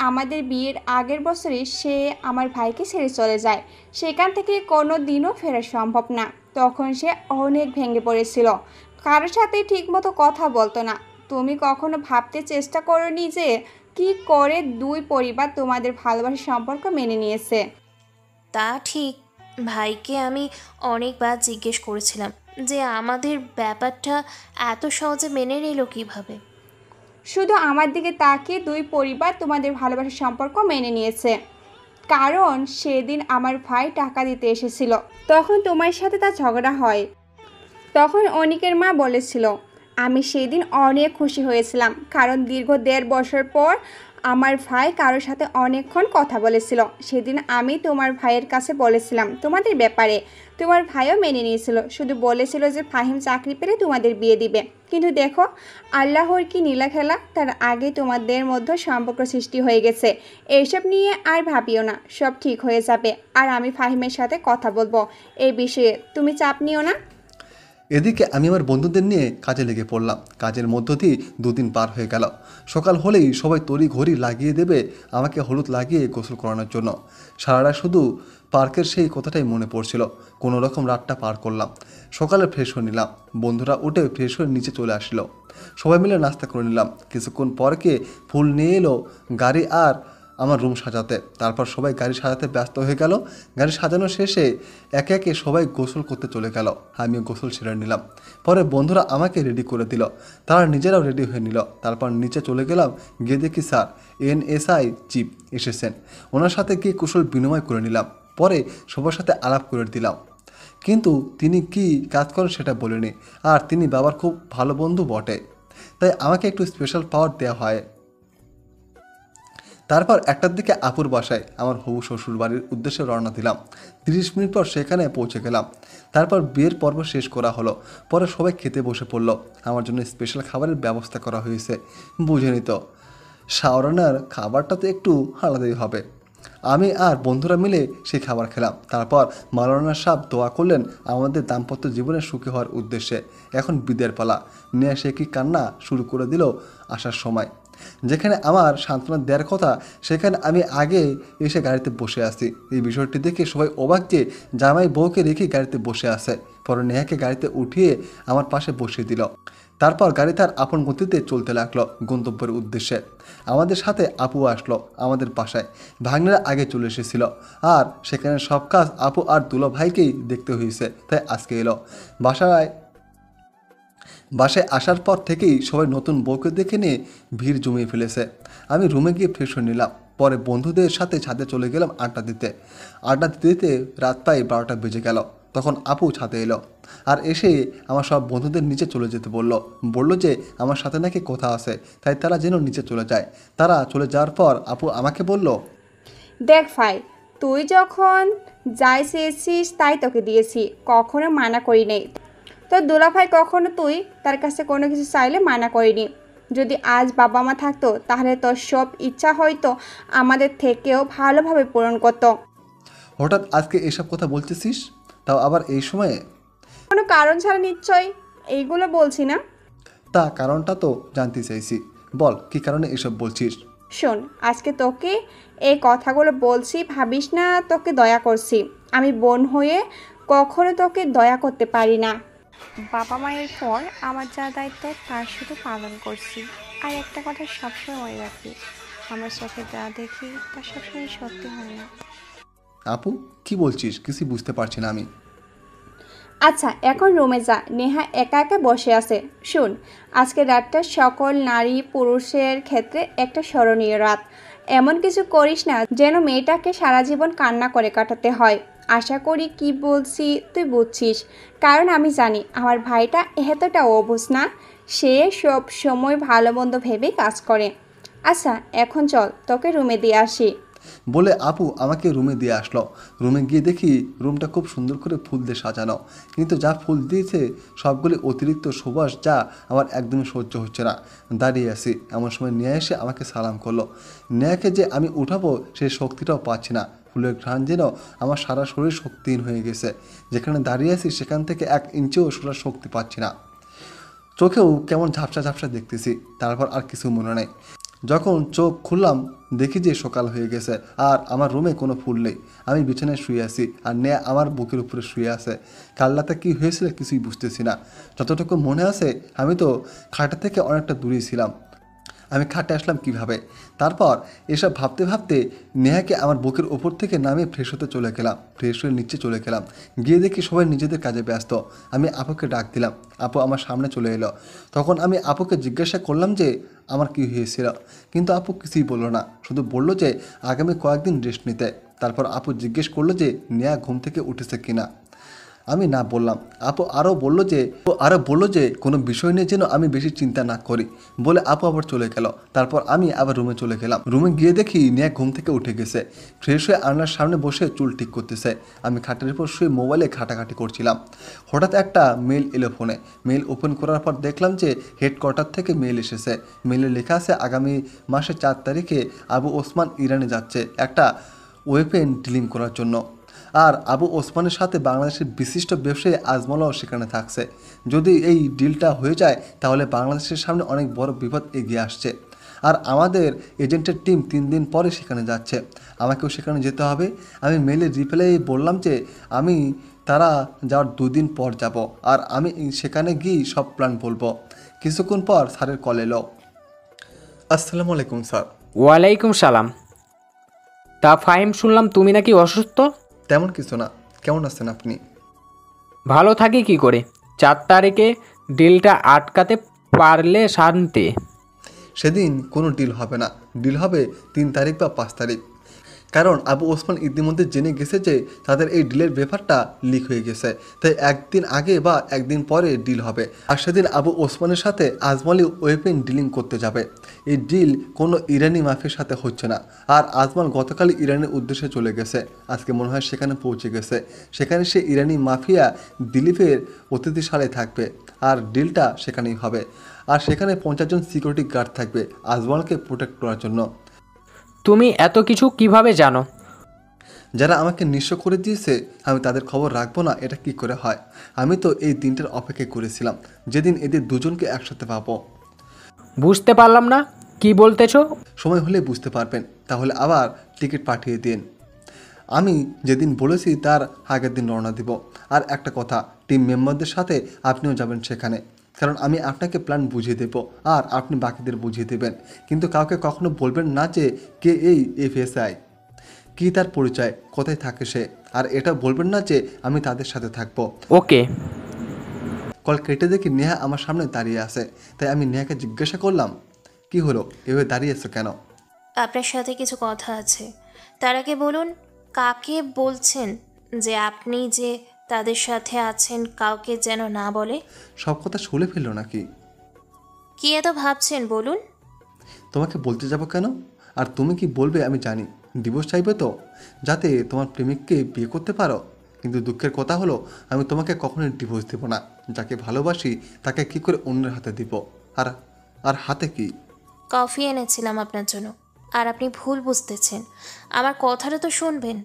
আমাদের বিয়ের আগের বছরই সে আমার ভাইকে ছেড়ে চলে যায়। সেখান থেকে কোনো দিনও ফেরা সম্ভব না। তখন সে অনেক ভেঙে পড়েছিল, কারোর সাথে ঠিকমতো কথা বলতো না। তুমি কখনো ভাবতে চেষ্টা করোনি যে কি করে দুই পরিবার তোমাদের ভালোবাসার সম্পর্ক মেনে নিয়েছে? তা ঠিক, ভাইকে আমি অনেকবার জিজ্ঞেস করেছিলাম যে আমাদের ব্যাপারটা এত সহজে মেনে নিল কিভাবে। শুধু আমার দিকে তাকিয়ে দুই পরিবার তোমাদের ভালোবাসার সম্পর্ক মেনে নিয়েছে, কারণ সেদিন আমার ভাই টাকা দিতে এসেছিল, তখন তোমার সাথে তার ঝগড়া হয়। তখন অনিকের মা বলেছিল, আমি সেদিন অনেক খুশি হয়েছিলাম, কারণ দীর্ঘ 1.5 বছর পর আমার ভাই কারোর সাথে অনেকক্ষণ কথা বলেছিল। সেদিন আমি তোমার ভাইয়ের কাছে বলেছিলাম তোমাদের ব্যাপারে, তোমার ভাইও মেনে নিয়েছিল, শুধু বলেছিল যে ফাহিম চাকরি পেলে তোমাদের বিয়ে দিবে। কিন্তু দেখো আল্লাহর কি নীলা খেলা, তার আগে তোমাদের মধ্যে সম্পর্ক সৃষ্টি হয়ে গেছে। এইসব নিয়ে আর ভাবিও না, সব ঠিক হয়ে যাবে। আর আমি ফাহিমের সাথে কথা বলবো এই বিষয়ে, তুমি চাপ নিও না। এদিকে আমি আমার বন্ধুদের নিয়ে কাজে লেগে পড়লাম। কাজের মধ্য দিয়ে 2 দিন পার হয়ে গেল। সকাল হলেই সবাই তড়ি ঘড়ি লাগিয়ে দেবে আমাকে হলুদ লাগিয়ে গোসল করানোর জন্য। সারাটা শুধু পার্কের সেই কথাটাই মনে পড়ছিল। কোনো রকম রাতটা পার করলাম। সকালে ফ্রেশ হয়ে নিলাম। বন্ধুরা উঠে ফ্রেশ হয়ে নিচে চলে আসলো। সবাই মিলে নাস্তা করে নিলাম। কিছুক্ষণ পরকে ফুল নিয়ে এলো গাড়ি আর আমার রুম সাজাতে। তারপর সবাই গাড়ি সাজাতে ব্যস্ত হয়ে গেল। গাড়ি সাজানো শেষে একে একে সবাই গোসল করতে চলে গেল। আমিও গোসল সেরে নিলাম। পরে বন্ধুরা আমাকে রেডি করে দিল। তারা নিজেরাও রেডি হয়ে নিল। তারপর নিচে চলে গেলাম। গিয়ে দেখি স্যার NSI চিফ এসেছেন। ওনার সাথে গিয়ে কুশল বিনিময় করে নিলাম। পরে সবার সাথে আলাপ করে দিলাম, কিন্তু তিনি কি কাজ করেন সেটা বলেনি। আর তিনি বাবার খুব ভালো বন্ধু বটে, তাই আমাকে একটু স্পেশাল পাওয়ার দেওয়া হয়। তারপর 1টার দিকে আপুর বাসায় আমার হবু শ্বশুর বাড়ির উদ্দেশ্যে রওনা দিলাম। 30 মিনিট পর সেখানে পৌঁছে গেলাম। তারপর বিয়ের পর্ব শেষ করা হলো। পরে সবাই খেতে বসে পড়লো। আমার জন্য স্পেশাল খাবারের ব্যবস্থা করা হয়েছে। বুঝে নিত শাওরানার খাবারটা তো একটু আলাদাই হবে। আমি আর বন্ধুরা মিলে সেই খাবার খেলাম। তারপর মাওলানা সাহেব দোয়া করলেন আমাদের দাম্পত্য জীবনে সুখী হওয়ার উদ্দেশ্যে। এখন বিদের পালা। নিয়ে সে কি কান্না শুরু করে দিল আসার সময়। যেখানে আমার সান্ত্বনা দেওয়ার কথা সেখানে আমি আগে এসে গাড়িতে বসে আছি। এই বিষয়টি দেখে সবাই অবাক যে জামাই বউকে রেখে গাড়িতে বসে আছে। পরে নেহাকে গাড়িতে উঠিয়ে আমার পাশে বসিয়ে দিল। তারপর গাড়ি তার আপন গতিতে চলতে লাগলো গন্তব্যের উদ্দেশ্যে। আমাদের সাথে আপু আসলো আমাদের বাসায়। ভাগ্নেরা আগে চলে এসেছিল আর সেখানে সব কাজ আপু আর দুলো ভাইকেই দেখতে হয়েছে, তাই আজকে এলো। বাসায় আসার পর থেকেই সবাই নতুন বউকে দেখে নিয়ে ভিড় জমিয়ে ফেলেছে। আমি রুমে গিয়ে ফ্রেশ হয়ে নিলাম। পরে বন্ধুদের সাথে ছাদে চলে গেলাম আড্ডা দিতে রাত প্রায় 12টা বেজে গেল। তখন আপু ছাদে এলো আর এসে আমার সব বন্ধুদের নিচে চলে যেতে বলল যে আমার সাথে নাকি কথা আছে, তাই তারা যেন নিচে চলে যায়। তারা চলে যাওয়ার পর আপু আমাকে বলল, দেখ ভাই, তুই যখন যাই চেয়েছিস তাই তোকে দিয়েছি, কখনো মানা করি নেই। তোর দুলাভাই কখনো তুই তার কাছে কোনো কিছু চাইলে মানা করিনি। যদি আজ বাবা মা থাকতো তাহলে তোর সব ইচ্ছা হয়তো আমাদের থেকেও ভালোভাবে পূরণ করতো। হঠাৎ আজকে এসব কথা বলতেছিস, তাও আবার এই সময়ে? কোনো কারণ ছাড়া নিশ্চয় এইগুলো বলছি না। তা কারণটা তো জানতে চাইছি, বল কি কারণে এসব বলছিস? শোন, আজকে তোকে এই কথাগুলো বলছি, ভাবিস না তোকে দয়া করছি। আমি বোন হয়ে কখনো তোকে দয়া করতে পারি না। বাবা মায়ের পর আমার যা দায়িত্ব তার শুধু পালন করছি। আর একটা কথা সবসময় মনে রাখবি, আমার চোখে যা দেখি তা সবসময় সত্যি হয় না। আপু কি বলছিস? কিছু বুঝতে পারছি না আমি। আচ্ছা, এখন রুমে যা। নেহা একা একা বসে আছে। শুন, আজকে রাতটা সকল নারী পুরুষের ক্ষেত্রে একটা স্মরণীয় রাত। এমন কিছু করিস না যেন মেয়েটাকে সারা জীবন কান্না করে কাটাতে হয়। আশা করি কি বলছি তুই বুঝছিস, কারণ আমি জানি আমার ভাইটা এতটা অবুঝ না। সে সব সময় ভালো মন্দ ভেবে কাজ করে। আচ্ছা এখন চল, তোকে রুমে দিয়ে আসি। বলে আপু আমাকে রুমে দিয়ে আসলো। রুমে গিয়ে দেখি রুমটা খুব সুন্দর করে ফুল দিয়ে সাজানো, কিন্তু যা ফুল দিয়েছে সবগুলি অতিরিক্ত সুবাস, যা আমার একদমই সহ্য হচ্ছে না। দাঁড়িয়ে আছি, এমন সময় নিয়ে এসে আমাকে সালাম করলো। নেয়াকে যে আমি উঠাবো সেই শক্তিটাও পাচ্ছি না। ফুলের ঘ্রাণ যেন আমার সারা শরীর শক্তিহীন হয়ে গেছে। যেখানে দাঁড়িয়ে আছি সেখান থেকে 1 ইঞ্চিও সরার শক্তি পাচ্ছি না। চোখেও কেমন ঝাপসা ঝাপসা দেখতেছি। তারপর আর কিছু মনে নেই। যখন চোখ খুললাম দেখি যে সকাল হয়ে গেছে আর আমার রুমে কোনো ফুল নেই। আমি বিছানায় শুয়ে আছি আর নেয়া আমার বুকের উপরে শুয়ে আছে। কাল রাতে কী হয়েছিল কিছুই বুঝতেছি না। যতটুকু মনে আছে আমি তো খাটা থেকে অনেকটা দূরেই ছিলাম। আমি খাটে আসলাম কিভাবে? তারপর এসব ভাবতে ভাবতে নেহাকে আমার বুকের ওপর থেকে নামিয়ে ফ্রেশ হতে চলে গেলাম। ফ্রেশ হয়ে নিচে চলে গেলাম। গিয়ে দেখি সবাই নিজেদের কাজে ব্যস্ত। আমি আপুকে ডাক দিলাম। আপু আমার সামনে চলে এলো। তখন আমি আপুকে জিজ্ঞাসা করলাম যে আমার কী হয়েছিল, কিন্তু আপু কিছুই বললো না। শুধু বললো যে আগামী কয়েকদিন রেস্ট নিতে। তারপর আপু জিজ্ঞেস করলো যে নেহা ঘুম থেকে উঠেছে কিনা। আমি না বললাম। আপু আরও বললো যে কোনো বিষয় নিয়ে যেন আমি বেশি চিন্তা না করি বলে আপু আবার চলে গেল। তারপর আমি আবার রুমে চলে গেলাম। রুমে গিয়ে দেখি নেহা ঘুম থেকে উঠে গেছে। ফ্রেশ হয়ে আয়নার সামনে বসে চুল ঠিক করতেছে। আমি খাটের উপর শুয়ে মোবাইলে ঘাটাঘাটি করছিলাম। হঠাৎ একটা মেল এলো ফোনে। মেল ওপেন করার পর দেখলাম যে হেডকোয়ার্টার থেকে মেল এসেছে। মেলে লেখা আছে আগামী মাসের 4 তারিখে আবু ওসমান ইরানে যাচ্ছে একটা ওয়েপেন ডিলিং করার জন্য। আর আবু ওসমানের সাথে বাংলাদেশের বিশিষ্ট ব্যবসায়ী আজমলাও সেখানে থাকছে। যদি এই ডিলটা হয়ে যায় তাহলে বাংলাদেশের সামনে অনেক বড় বিপদ এগিয়ে আসছে। আর আমাদের এজেন্টের টিম 3 দিন পরে সেখানে যাচ্ছে। আমাকেও সেখানে যেতে হবে। আমি মেলের রিপ্লাই বললাম যে আমি তারা যাওয়ার 2 দিন পর যাব, আর আমি সেখানে গিয়ে সব প্ল্যান বলবো। কিছুক্ষণ পর স্যারের কল এলো। আসসালামু আলাইকুম স্যার। ওয়ালাইকুম সালাম। তা ফাহিম, শুনলাম তুমি নাকি অসুস্থ? তেমন কিছু না। কেমন আছেন আপনি? ভালো থাকি কি করে? 4 তারিখে ডিলটা আটকাতে পারলে শান্তি। সেদিন কোনো ডিল হবে না। ডিল হবে 3 তারিখ বা 5 তারিখ। কারণ আবু ওসমান ইতিমধ্যে জেনে গেছে যে তাদের এই ডিলের ব্যাপারটা লিক হয়ে গেছে, তাই একদিন আগে বা একদিন পরে ডিল হবে। আর সেদিন আবু ওসমানের সাথে আজমলই ওয়েপেন ডিলিং করতে যাবে। এই ডিল কোনো ইরানি মাফিয়ার সাথে হচ্ছে না। আর আজমল গতকাল ইরানের উদ্দেশ্যে চলে গেছে, আজকে মনে হয় সেখানে পৌঁছে গেছে। সেখানে সে ইরানি মাফিয়া দিলীপের অতিথিশালায় থাকবে আর ডিলটা সেখানেই হবে। আর সেখানে 50 জন সিকিউরিটি গার্ড থাকবে আজমলকে প্রোটেক্ট করার জন্য। তুমি এত কিছু কিভাবে জানো? যারা আমাকে নিঃস্ব করে দিয়েছে আমি তাদের খবর রাখবো না, এটা কি করে হয়? আমি তো এই দিনটার অপেক্ষা করেছিলাম যেদিন এদের দুজনকে একসাথে পাবো। বুঝতে পারলাম না, কি বলতেছো? সময় হলে বুঝতে পারবেন, তাহলে আবার টিকিট পাঠিয়ে দিন। আমি যেদিন বলেছি তার আগের দিন রওনা দিব। আর একটা কথা, টিম মেম্বারদের সাথে আপনিও যাবেন সেখানে, কারণ আমি আপনাকে প্ল্যান বুঝিয়ে দেব আর আপনি বাকিদের বুঝিয়ে দেবেন। কিন্তু কাউকে কখনো বলবেন না যে কে এই এফএসআই, কি তার পরিচয়, কোথায় থাকে সে, আর এটা বলবেন না যে আমি তাদের সাথে থাকবো। ওকে। কল কেটে দেখি নেহা আমার সামনে দাঁড়িয়ে আছে, তাই আমি নেহাকে জিজ্ঞাসা করলাম, কি হলো, এভাবে দাঁড়িয়ে আছো কেন? আপনার সাথে কিছু কথা আছে। তার আগে বলুন, কাকে বলছেন যে আপনি যে তাদের সাথে আছেন কাউকে যেন না বলে? সব কথা শুনে ফেললো নাকি? কি এত ভাবছেন বলুন? তোমাকে বলতে যাব কেন? আর তুমি কি বলবে আমি জানি। ডিভোর্স চাইবে তো, যাতে তোমার প্রেমিককে বিয়ে করতে পারো। কিন্তু দুঃখের কথা হলো আমি তোমাকে কখনোই ডিভোর্স দেবো না। যাকে ভালোবাসি তাকে কি করে অন্যের হাতে দিব? আর আর হাতে কি? কফি এনেছিলাম আপনার জন্য, আর আপনি ভুল বুঝতেছেন। আমার কথাটা তো শুনবেন।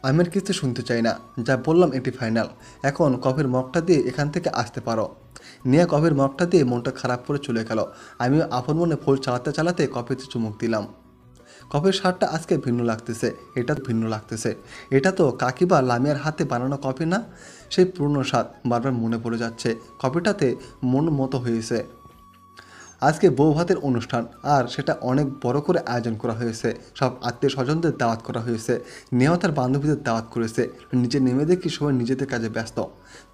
আমি আর কিছু শুনতে চাই না, যা বললাম এটি ফাইনাল। এখন কফির মগটা দিয়ে এখান থেকে আসতে পারো। নিয়ে কফির মগটা দিয়ে মনটা খারাপ করে চলে গেল। আমিও আপন মনে ফুল চালাতে চালাতে কফিতে চুমুক দিলাম। কফির স্বাদটা আজকে ভিন্ন লাগতেছে, এটা ভিন্ন লাগতেছে। এটা তো কাকিবা লামিয়ার হাতে বানানো কফি না? সেই পুরনো স্বাদ বারবার মনে পড়ে যাচ্ছে। কফিটাতে মন মতো হয়েছে। আজকে বউ ভাতের অনুষ্ঠান, আর সেটা অনেক বড় করে আয়োজন করা হয়েছে। সব আত্মীয় স্বজনদের দাওয়াত করা হয়েছে। নেওয়া তার বান্ধবীদের দাওয়াত করেছে। নিজে নেমে দেখি সবাই নিজেদের কাজে ব্যস্ত।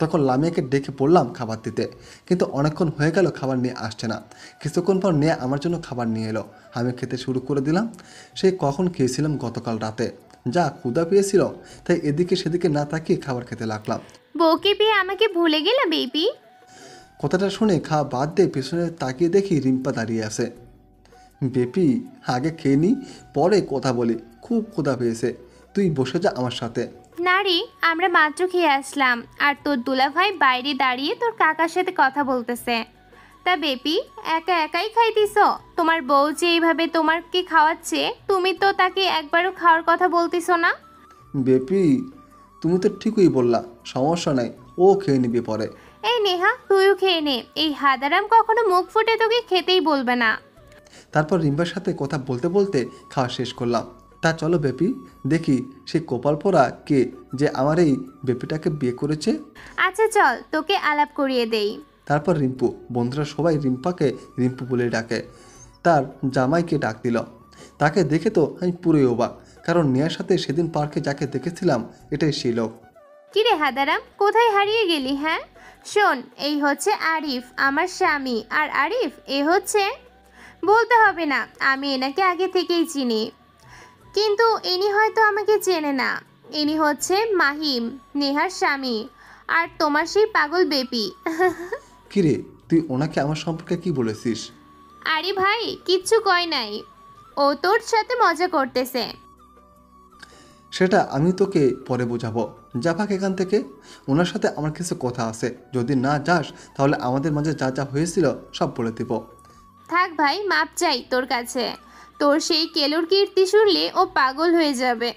তখন লামিয়াকে ডেকে পড়লাম খাবার দিতে, কিন্তু অনেকক্ষণ হয়ে গেল খাবার নিয়ে আসছে না। কিছুক্ষণ পর নেয়া আমার জন্য খাবার নিয়ে এলো। আমি খেতে শুরু করে দিলাম। সেই কখন খেয়েছিলাম গতকাল রাতে, যা ক্ষুধা পেয়েছিল, তাই এদিকে সেদিকে না তাকিয়ে খাবার খেতে লাগলাম। বউকে পেয়ে আমাকে ভুলে গেলা বেবি? কথাটা শুনে খাওয়া বাদ দিয়ে পেছনে তাকিয়ে দেখি রিম্পা দাঁড়িয়ে আছে। বেপি, আগে খেয়ে নি, পরে কথা বলি, খুব ক্ষুধা পেয়েছে। তুই বসে যা আমার সাথে। না রে, আমরা মাত্র খেয়ে আসলাম, আর তোর দুলাভাই বাইরে দাঁড়িয়ে তোর কাকার সাথে কথা বলতেছে। তা বেপি, একা একাই খাইতিস? তোমার বউ যে এইভাবে তোমাকে খাওয়াচ্ছে, তুমি তো তাকে একবারও খাওয়ার কথা বলতিস না। বেপি, তুমি তো ঠিকই বললা, সমস্যা নাই, ও খেয়ে নিবে পরে। এই নেহা, তুইও খেয়ে নে। এই হাদারাম কখনো মুখ ফুটে তোকে খেতেই বলবে না। তারপর রিম্পার সাথে কথা বলতে বলতে খাওয়া শেষ করলাম। তা চলো বেপি, দেখি সে কপাল পোড়া কে যে আমার এই বেপিটাকে বিয়ে করেছে। আচ্ছা চল, তোকে আলাপ করিয়ে দেই। তারপর রিম্পু, বন্ধুরা সবাই রিম্পাকে রিম্পু বলে ডাকে। তার জামাইকে ডাক দিল। তাকে দেখে তো আমি পুরোই অবাক, কারণ নেয়ার সাথে সেদিন পার্কে যাকে দেখেছিলাম এটাই সেই লোক। কিরে হাদারাম, কোথায় হারিয়ে গেলি? হ্যাঁ শোন, এই হচ্ছে আরিফ, আমার স্বামী। আর আরিফ এ হচ্ছে, বলতে হবে না, আমি এনাকে আগে থেকেই চিনি, কিন্তু ইনি হয়তো আমাকে চেনে না। ইনি হচ্ছে মাহিম, নেহার স্বামী, আর তোমার সেই পাগল বেপি। কিরে, তুই ওনাকে আমার সম্পর্কে কি বলেছিস? আরে ভাই, কিচ্ছু কয় নাই, ও তোর সাথে মজা করতেছে। সেটা আমি তোকে পরে বোঝাবো। যা ভাগ এখান থেকে, ওনার সাথে আমার কিছু কথা আছে। যদি না যাস তাহলে আমাদের মাঝে যা যা হয়েছিল সব বলে দেব। থাক ভাই, মাপ চাই তোর কাছে। তোর সেই কেলোর কীর্তি শুনলে ও পাগল হয়ে যাবে।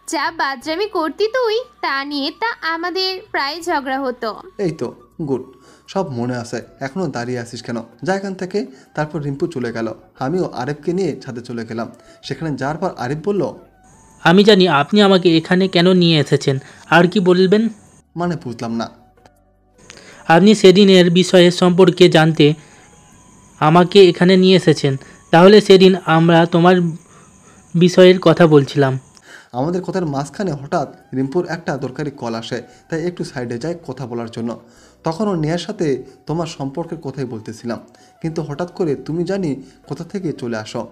যা বাদরামি করতি তুই, তা নিয়ে তা আমাদের প্রায় ঝগড়া হতো। এই তো গুড, সব মনে আছে। এখনও দাঁড়িয়ে আছিস কেন? যা এখান থেকে। তারপর রিম্পু চলে গেল। আমিও আরিফকে নিয়ে ছাদে চলে গেলাম। সেখানে যাওয়ার পর আরিফ বলল, আমি জানি আপনি আমাকে এখানে কেন নিয়ে এসেছেন, আর কি বলবেন? মানে বুঝলাম না। আপনি সেদিনের বিষয়ে সম্পর্কে জানতে আমাকে এখানে নিয়ে এসেছেন। তাহলে সেদিন আমরা তোমার বিষয়ের কথা বলছিলাম। আমাদের কথার মাঝখানে হঠাৎ রিম্পুর একটা দরকারি কল আসে, তাই একটু সাইডে যায় কথা বলার জন্য। তখনও নেয়ার সাথে তোমার সম্পর্কের কথাই বলতেছিলাম, কিন্তু হঠাৎ করে তুমি জানি কোথা থেকে চলে আসো।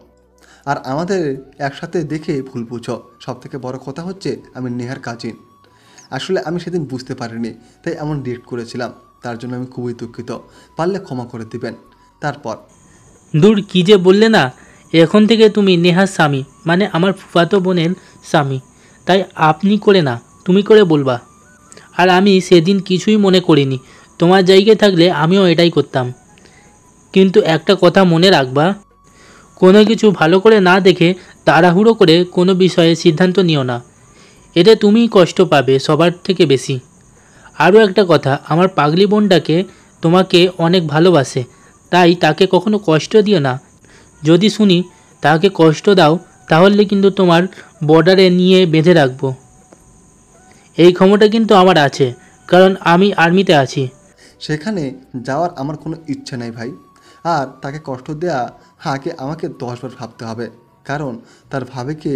আর আমাদের একসাথে দেখে ভুল বুঝো। সব থেকে বড় কথা হচ্ছে আমি নেহার কাজিন। আসলে আমি সেদিন বুঝতে পারিনি, তাই এমন রিয়েক্ট করেছিলাম। তার জন্য আমি খুবই দুঃখিত, পারলে ক্ষমা করে দিবেন। তারপর দূর কী যে বললে না, এখন থেকে তুমি নেহার স্বামী, মানে আমার ফুফাতো বোনের স্বামী। তাই আপনি করে না, তুমি করে বলবা। আর আমি সেদিন কিছুই মনে করিনি, তোমার জায়গায় থাকলে আমিও এটাই করতাম। কিন্তু একটা কথা মনে রাখবা, কোনো কিছু ভালো করে না দেখে তাড়াহুড়ো করে কোনো বিষয়ে সিদ্ধান্ত নিও না, এতে তুমিই কষ্ট পাবে সবার থেকে বেশি। আরও একটা কথা, আমার পাগলি বোনটাকে তোমাকে অনেক ভালোবাসে, তাই তাকে কখনো কষ্ট দিও না। যদি শুনি তাকে কষ্ট দাও, তাহলে কিন্তু তোমার বর্ডারে নিয়ে বেঁধে রাখবো। এই ক্ষমতা কিন্তু আমার আছে, কারণ আমি আর্মিতে আছি। সেখানে যাওয়ার আমার কোনো ইচ্ছে নেই ভাই। আর তাকে কষ্ট দেয়া আগে আমাকে 10 বার ভাবতে হবে, কারণ তার ভাবে কে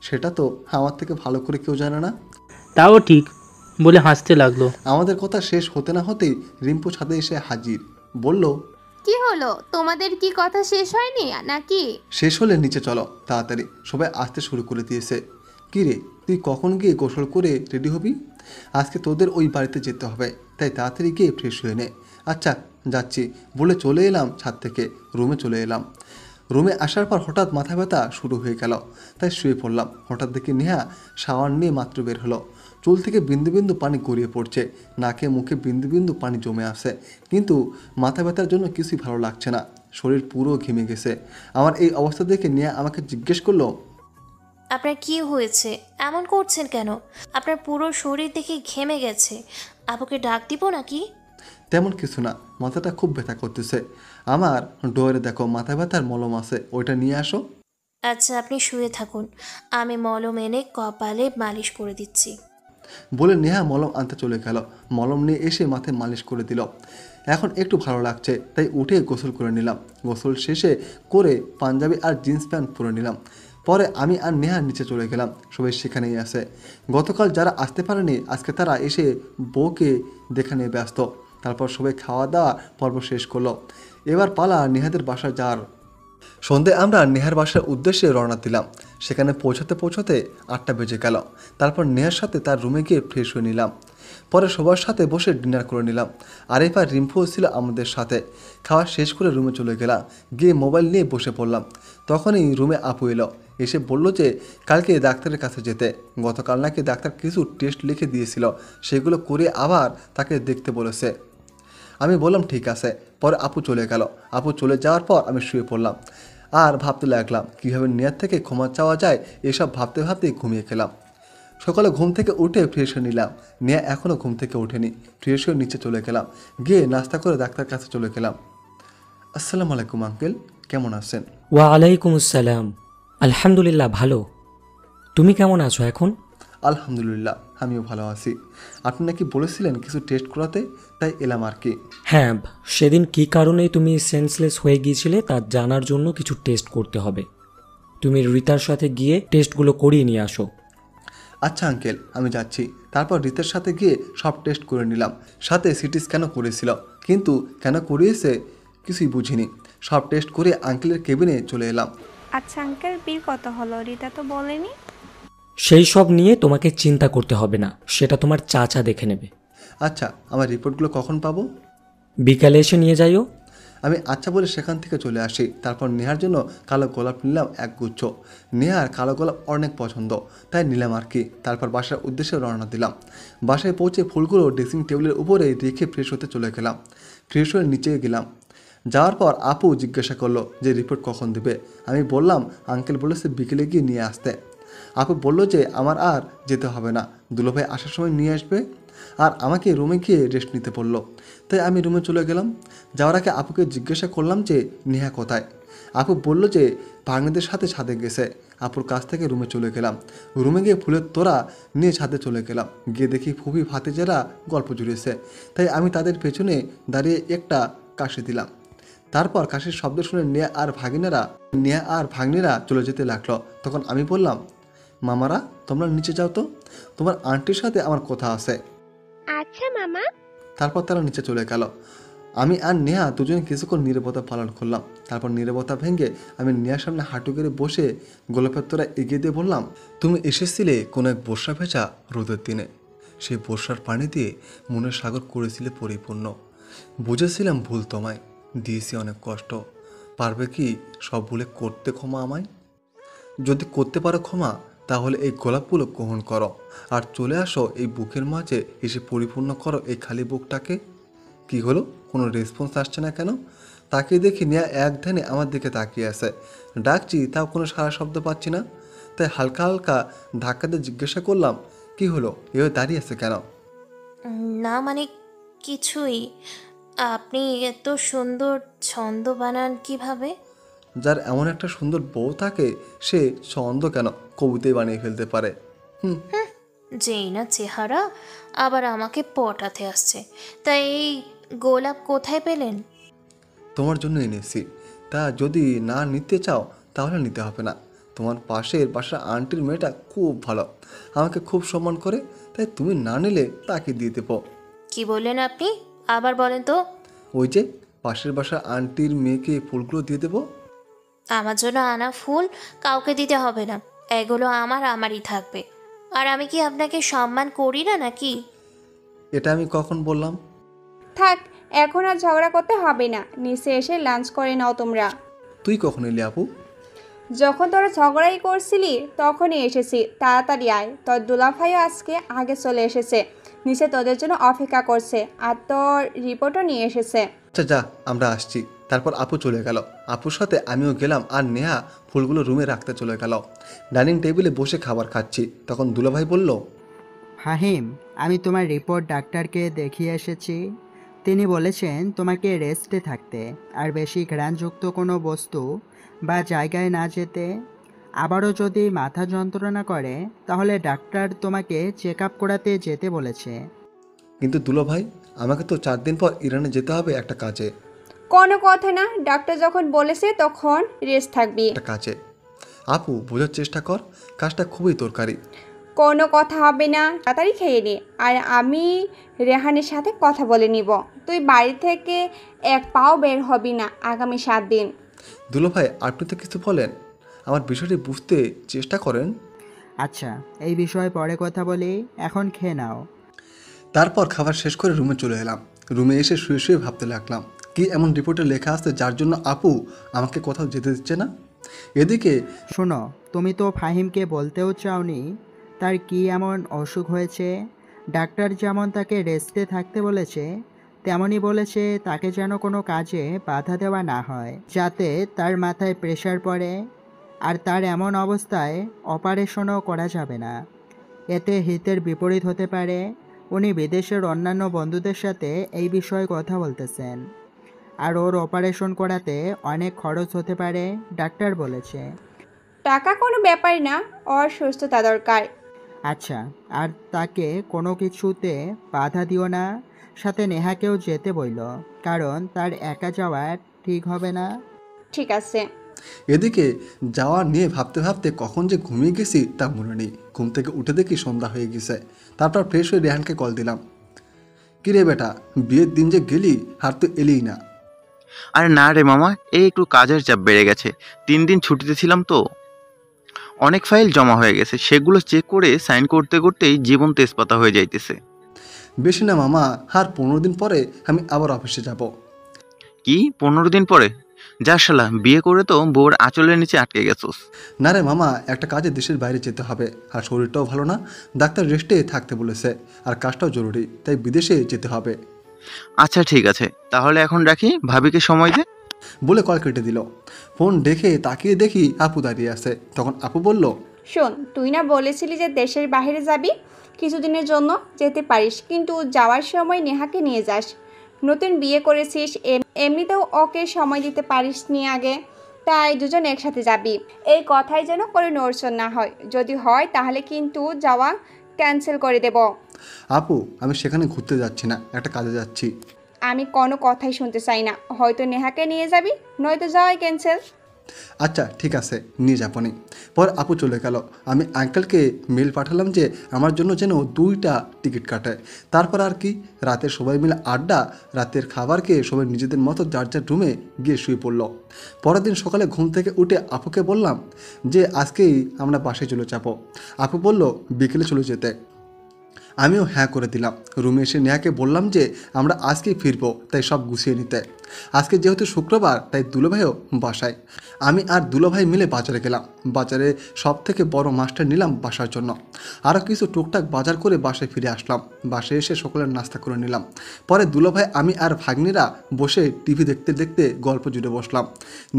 সেটা তো আমার থেকে ভালো করে কেউ জানে না। তাও ঠিক বলে হাসতে লাগলো। আমাদের কথা শেষ হতে না হতেই রিম্পু ছাদে এসে হাজির, বলল, কি হলো, তোমাদের কি কথা শেষ হয়নি নাকি? শেষ হলে নিচে চলো তাড়াতাড়ি। সবাই আসতে শুরু করে দিয়েছে। কী রে, তুই কখন গিয়ে গোসল করে রেডি হবি? আজকে তোদের ওই বাড়িতে যেতে হবে, তাই তাড়াতাড়ি গিয়ে ফ্রেশ হয়ে নে। আচ্ছা যাচ্ছি বলে চলে এলাম ছাদ থেকে, রুমে চলে এলাম। রুমে আসার পর হঠাৎ মাথা ব্যথা শুরু হয়ে গেল, তাই শুয়ে পড়লাম। হঠাৎ দেখি নেহা শাওয়ার নিয়ে মাত্র বের হলো। চুল থেকে বিন্দু বিন্দু পানি গড়িয়ে পড়ছে, নাকে মুখে বিন্দু বিন্দু পানি জমে আসে, কিন্তু মাথা ব্যথার জন্য কিছুই ভালো লাগছে না, শরীর পুরো ঘেমে গেছে। আমার এই অবস্থা দেখে নেহা আমাকে জিজ্ঞেস করলো, আপনার কি হয়েছে, এমন করছেন কেন? আপনার পুরো শরীর দেখে ঘেমে গেছে, আপুকে ডাক দিব নাকি? তেমন কিছু না, মাথাটা খুব ব্যথা করতেছে। আমার ডোরে দেখো মাথা ব্যথার মলম আছে, ওইটা নিয়ে আসো। আচ্ছা আপনি শুয়ে থাকুন, আমি মলম এনে কপালে মালিশ করে দিচ্ছি। বলে নেহা মলম আনতে চলে গেল। মলম নিয়ে এসে মাথায় মালিশ করে দিল। এখন একটু ভালো লাগছে, তাই উঠে গোসল করে নিলাম। গোসল শেষে করে পাঞ্জাবি আর জিন্স প্যান্ট পরে নিলাম। পরে আমি আর নেহা নিচে চলে গেলাম। সবাই সেখানেই আছে। গতকাল যারা আসতে পারেনি, আজকে তারা এসে বউকে দেখা নিয়ে ব্যস্ত। তারপর সবাই খাওয়া দাওয়া পর্ব শেষ করলো। এবার পালা নেহাদের বাসা যাওয়ার। সন্ধে আমরা নেহার বাসার উদ্দেশ্যে রওনা দিলাম। সেখানে পৌঁছাতে পৌঁছাতে 8টা বেজে গেল। তারপর নেহার সাথে তার রুমে গিয়ে ফ্রেশ হয়ে নিলাম। পরে সবার সাথে বসে ডিনার করে নিলাম। আর এবার রিম্পুও ছিল আমাদের সাথে। খাওয়া শেষ করে রুমে চলে গেলাম। গিয়ে মোবাইল নিয়ে বসে পড়লাম। তখনই রুমে আপু এলো। এসে বলল যে কালকে ডাক্তারের কাছে যেতে। গতকাল নাকি ডাক্তার কিছু টেস্ট লিখে দিয়েছিল, সেগুলো করে আবার তাকে দেখতে বলেছে। আমি বললাম ঠিক আছে। পরে আপু চলে গেল। আপু চলে যাওয়ার পর আমি শুয়ে পড়লাম আর ভাবতে লাগলাম কীভাবে নেহার থেকে ক্ষমা চাওয়া যায়। এসব ভাবতে ভাবতেই ঘুমিয়ে গেলাম। সকালে ঘুম থেকে উঠে ফ্রেশ হয়ে নিলাম। নেহা এখনও ঘুম থেকে ওঠেনি। ফ্রেশ হয়ে নিচে চলে গেলাম। গিয়ে নাস্তা করে ডাক্তার কাছে চলে গেলাম। আসসালামু আলাইকুম আঙ্কেল, কেমন আছেন? ওয়ালাইকুম আসসালাম। আলহামদুলিল্লাহ ভালো। তুমি কেমন আছো এখন? আলহামদুলিল্লাহ, আমিও ভালো আছি। আপনি নাকি বলেছিলেন কিছু টেস্ট করাতে, তাই এলাম আর কি। হ্যাঁ, সেদিন কী কারণে তুমি সেন্সলেস হয়ে গিয়েছিলে তা জানার জন্য কিছু টেস্ট করতে হবে। তুমি রিতার সাথে গিয়ে টেস্টগুলো করিয়ে নিয়ে আসো। আচ্ছা আঙ্কেল, আমি যাচ্ছি। তারপর রিতার সাথে গিয়ে সব টেস্ট করে নিলাম। সাথে সিটি স্ক্যানও করেছিল, কিন্তু কেন করিয়েছে কিছুই বুঝিনি। সব টেস্ট করে আঙ্কেলের কেবিনে চলে এলাম। আচ্ছা আঙ্কেল, বিল কত হলো? রিতা তো বলেনি। সেই সব নিয়ে তোমাকে চিন্তা করতে হবে না, সেটা তোমার চাচা দেখে নেবে। আচ্ছা, আমার রিপোর্টগুলো কখন পাবো? বিকালে এসে নিয়ে যাইও। আমি আচ্ছা বলে সেখান থেকে চলে আসি। তারপর নেহার জন্য কালো গোলাপ নিলাম এক গুচ্ছ। নেহার কালো গোলাপ অনেক পছন্দ, তাই নিলাম আর কি। তারপর বাসার উদ্দেশ্যে রওনা দিলাম। বাসায় পৌঁছে ফুলগুলো ড্রেসিং টেবিলের উপরে রেখে ফ্রেশ হতে চলে গেলাম। ফ্রেশ হয়ে নিচে গেলাম। যাওয়ার পর আপু জিজ্ঞাসা করলো যে রিপোর্ট কখন দেবে। আমি বললাম আঙ্কেল বলেছে বিকেলে গিয়ে নিয়ে আসতে। আপু বলল যে আমার আর যেতে হবে না, দুলোভাই আসার সময় নিয়ে আসবে। আর আমাকে রুমে গিয়ে রেস্ট নিতে বললো, তাই আমি রুমে চলে গেলাম। যাওয়ার আগে আপুকে জিজ্ঞাসা করলাম যে নেহা কোথায়। আপু বলল যে ভাগ্নেদের সাথে ছাদে গেছে। আপুর কাছ থেকে রুমে চলে গেলাম। রুমে গিয়ে ফুলের তোড়া নিয়ে ছাদে চলে গেলাম। গিয়ে দেখি ফুফি ভাতিজারা গল্প জুড়েছে, তাই আমি তাদের পেছনে দাঁড়িয়ে একটা কাশি দিলাম। তারপর কাশির শব্দ শুনে নেহা আর ভাগ্নেরা চলে যেতে লাগলো। তখন আমি বললাম, মামারা তোমরা নিচে যাও তো, তোমার আন্টির সাথে আমার কথা আছে। আচ্ছা মামা। তারপর তারা নিচে চলে গেল। আমি আর নেহা দুজনে কিছুক্ষণ নীরবতা পালন করলাম। তারপর নীরবতা ভেঙে আমি নেহার সামনে হাঁটু করে বসে গোলাপের তোরা এগিয়ে দিয়ে বললাম, তুমি এসেছিলে কোনো এক বর্ষা ভেজা রোদের দিনে। সেই বর্ষার পানি দিয়ে মনের সাগর করেছিলে পরিপূর্ণ। বুঝেছিলাম ভুল তোমায়, দিয়েছি অনেক কষ্ট। পারবে কি সব ভুলে করতে ক্ষমা আমায়? যদি করতে পারো ক্ষমা, তাহলে এই গোলাপগুলো গ্রহণ করো আর চলে আসো এই বুকের মাঝে, এসে পরিপূর্ণ করো এই খালি বুকটাকে। কি হলো, কোনো রেসপন্স আসছে না কেন? তাকে দেখি নেয়া এক ধ্যানে আমার দিকে তাকিয়ে আছে। ডাকছি, তাও কোনো সারা শব্দ পাচ্ছি না। তাই হালকা হালকা ধাক্কা দিয়ে জিজ্ঞাসা করলাম, কি হলো, এভাবে দাঁড়িয়ে আছে কেন? না মানে কিছুই। আপনি এত সুন্দর ছন্দ বানান কিভাবে? যার এমন একটা সুন্দর বউ থাকে, সে ছন্দ কেন, কবিতায় বানিয়ে ফেলতে পারে। যেই না চেহারা, আবার আমাকে পটাতে আসছে। তাই এই গোলাপ কোথায় পেলেন? তোমার জন্য এনেছি। তা যদি না নিতে চাও তাহলে নিতে হবে না। তোমার পাশের বাসার আন্টির মেয়েটা খুব ভালো, আমাকে খুব সম্মান করে, তাই তুমি না নিলে তাকে দিয়ে দেবো। কি বললেন আপনি? আবার বলেন তো। ওই যে পাশের বাসার আন্টির মেয়েকে ফুলগুলো দিয়ে দেবো। আমার জন্য আনা ফুল কাউকে দিতে হবে না, এগুলো আমারই থাকবে। আর আমি কি আপনাকে সম্মান করি না নাকি? এটা আমি কখন বললাম? থাক, এখন আর ঝগড়া করতে হবে না, নিচে এসে লাঞ্চ করে নাও তোমরা। তুই কখন এলি আপু? যখন তোরা ঝগড়াই করছিলি তখনই এসেছি। তাড়াতাড়ি আয়, তোর দুলাভাইও আজকে আগে চলে এসেছে, নিচে তোদের জন্য অপেক্ষা করছে, আর তোর রিপোর্টও নিয়ে এসেছে। আচ্ছা যা, আমরা আসছি। তারপর আপু চলে গেল, আপুর সাথে আমিও গেলাম, আর নেহা ফুলগুলো রুমে রাখতে চলে গেল। ডাইনিং টেবিলে বসে খাবার খাচ্ছি, তখন দুলাভাই বলল, ফাহিম, আমি তোমার রিপোর্ট ডাক্তারকে দেখিয়ে এসেছি। তিনি বলেছেন তোমাকে রেস্টে থাকতে, আর বেশি ঘ্রাণযুক্ত কোনো বস্তু বা জায়গায় না যেতে। আবারও যদি মাথা যন্ত্রণা করে তাহলে ডাক্তার তোমাকে চেক আপ করাতে যেতে বলেছে। কিন্তু দুলাভাই, আমাকে তো 4 দিন পর ইরানে যেতে হবে একটা কাজে। কোনো কথা না, ডাক্তার যখন বলেছে তখন রেস্ট থাকবি। একটা কাজে আপু, বোঝার চেষ্টা কর, কাজটা খুবই দরকারি। কোনো কথা হবে না, তাড়াতাড়ি খেয়ে নে, আর আমি রেহানের সাথে কথা বলে নিব। তুই বাড়ি থেকে এক পাও বের হবি না আগামী 7 দিন। দুলাভাই, আপনি তো কিছু বলেন, আমার বিষয়টি বুঝতে চেষ্টা করেন। আচ্ছা, এই বিষয়ে পরে কথা বলি, এখন খেয়ে নাও। তারপর খাবার শেষ করে রুমে চলে এলাম। রুমে এসে শুয়ে শুয়ে ভাবতে লাগলাম, কি এমন রিপোর্টে লেখা আছে যার জন্য আপু আমাকে কোথাও যেতে দিচ্ছে না। এদিকে শোনো, তুমি তো ফাহিমকে বলতেও চাওনি তার কি এমন অসুখ হয়েছে। ডাক্তার যেমন তাকে রেস্টে থাকতে বলেছে, তেমনই বলেছে তাকে যেন কোনো কাজে বাধা দেওয়া না হয়, যাতে তার মাথায় প্রেশার পড়ে। আর তার এমন অবস্থায় অপারেশনও করা যাবে না, এতে হিতের বিপরীত হতে পারে। উনি বিদেশের অন্যান্য বন্ধুদের সাথে এই বিষয়ে কথা বলতেছেন, আর ওর অপারেশন করাতে অনেক খরচ হতে পারে, ডাক্তার বলেছে। টাকা কোনো ব্যাপার না, ওর সুস্থতা দরকার। আচ্ছা, আর তাকে কোনো কিছুতে বাধা দিও না, সাথে নেহাকেও যেতে বইল, কারণ তার একা যাওয়া ঠিক হবে না। ঠিক আছে। এদিকে যাওয়া নিয়ে ভাবতে ভাবতে কখন যে ঘুমিয়ে গেছি তা মনে নেই। ঘুম থেকে উঠে দেখি সন্ধ্যা হয়ে গেছে। তারপর ফ্রেশ হয়ে রেহানকে কল দিলাম, কিরে বেটা, বিয়ের দিন যে গেলি আর তো এলিই না। আরে না রে মামা, এই একটু কাজের চাপ বেড়ে গেছে। 3 দিন ছুটিতে ছিলাম তো, অনেক ফাইল জমা হয়ে গেছে, সেগুলো চেক করে সাইন করতে করতেই জীবন তেজপাতা হয়ে যাইতেছে। বেশি না মামা, আর 15 দিন পরে আমি আবার অফিসে যাব। কি 15 দিন পরে? যা শালা, বিয়ে করে তো বউর আঁচলের নিচে আটকে গেছোস। না রে মামা, একটা কাজে দেশের বাইরে যেতে হবে, আর শরীরটাও ভালো না, ডাক্তার রেস্টে থাকতে বলেছে, আর কাজটাও জরুরি, তাই বিদেশে যেতে হবে। আচ্ছা ঠিক আছে, তাহলে এখন রাখি, ভাবিকে সময় দে বলে কল কেটে দিল। ফোন দেখে তাকিয়ে দেখি আপু দাঁড়িয়ে আছে। তখন আপু বলল, শোন, তুই না বলেছিলি যে দেশের বাইরে যাবি, কিছুদিনের জন্য যেতে পারিস, কিন্তু যাওয়ার সময় নেহাকে নিয়ে যাস। নতুন বিয়ে করেছিস, এমনিতেও ওকে সময় দিতে পারিস নি আগে, তাই দুজন একসাথে যাবি। এই কথাই যেন করে নড়চড় না হয়, যদি হয় তাহলে কিন্তু যাওয়া ক্যান্সেল করে দেব। আপু, আমি সেখানে ঘুরতে যাচ্ছি না, একটা কাজে যাচ্ছি। আমি কোনো কথাই শুনতে চাই না, হয়তো নেহাকে নিয়ে যাবি, নয়তো যাওয়াই ক্যান্সেল। আচ্ছা ঠিক আছে, নিয়ে যাবনি। পর আপু চলে গেল। আমি আঙ্কেলকে মেল পাঠালাম যে আমার জন্য যেন 2টা টিকিট কাটে। তারপর আর কি, রাতে সবাই মিলে আড্ডা, রাতের খাবার খেয়ে সবাই নিজেদের মতো যার যার রুমে গিয়ে শুয়ে পড়ল। পরের দিন সকালে ঘুম থেকে উঠে আপুকে বললাম যে আজকেই আমরা বাসায় চলে যাব। আপু বলল বিকেলে চলে যেতে। আমিও হ্যাঁ করে দিলাম। রুমে এসে নেহাকে বললাম যে আমরা আজকেই ফিরবো, তাই সব গুছিয়ে নিতে। আজকে যেহেতু শুক্রবার, তাই দুলোভাইও বাসায়। আমি আর দুলোভাই মিলে বাজারে গেলাম। বাজারে সব থেকে বড় মাছটা নিলাম বাসার জন্য। আরও কিছু টুকটাক বাজার করে বাসায় ফিরে আসলাম। বাসায় এসে সকালের নাস্তা করে নিলাম। পরে দুলোভাই, আমি আর ভাগ্নিরা বসে টিভি দেখতে দেখতে গল্প জুড়ে বসলাম।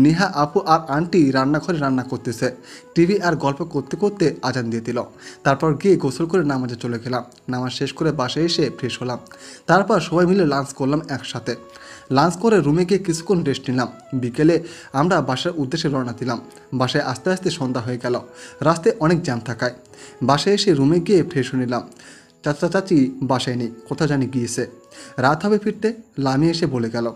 নেহা, আপু আর আন্টি রান্নাঘরে রান্না করতেছে। টিভি আর গল্প করতে করতে আজান দিয়ে দিল। তারপর গিয়ে গোসল করে নামাজে চলে গেলাম। নামাজ শেষ করে বাসায় এসে ফ্রেশ হলাম। তারপর সবাই মিলে লাঞ্চ করলাম একসাথে। লাঞ্চ করে রুমে গিয়ে কিছুক্ষণ রেস্ট নিলাম। বিকেলে আমরা বাসার উদ্দেশ্যে রওনা দিলাম। বাসায় আস্তে আস্তে সন্ধ্যা হয়ে গেল। রাস্তায় অনেক জ্যাম থাকায় বাসায় এসে রুমে গিয়ে ফ্রেশ হয়ে নিলাম। চাচা চাচি বাসায় নেই, কোথাও জানি গিয়েছে। রাত হবে ফিরতে, লামি এসে বলে গেল।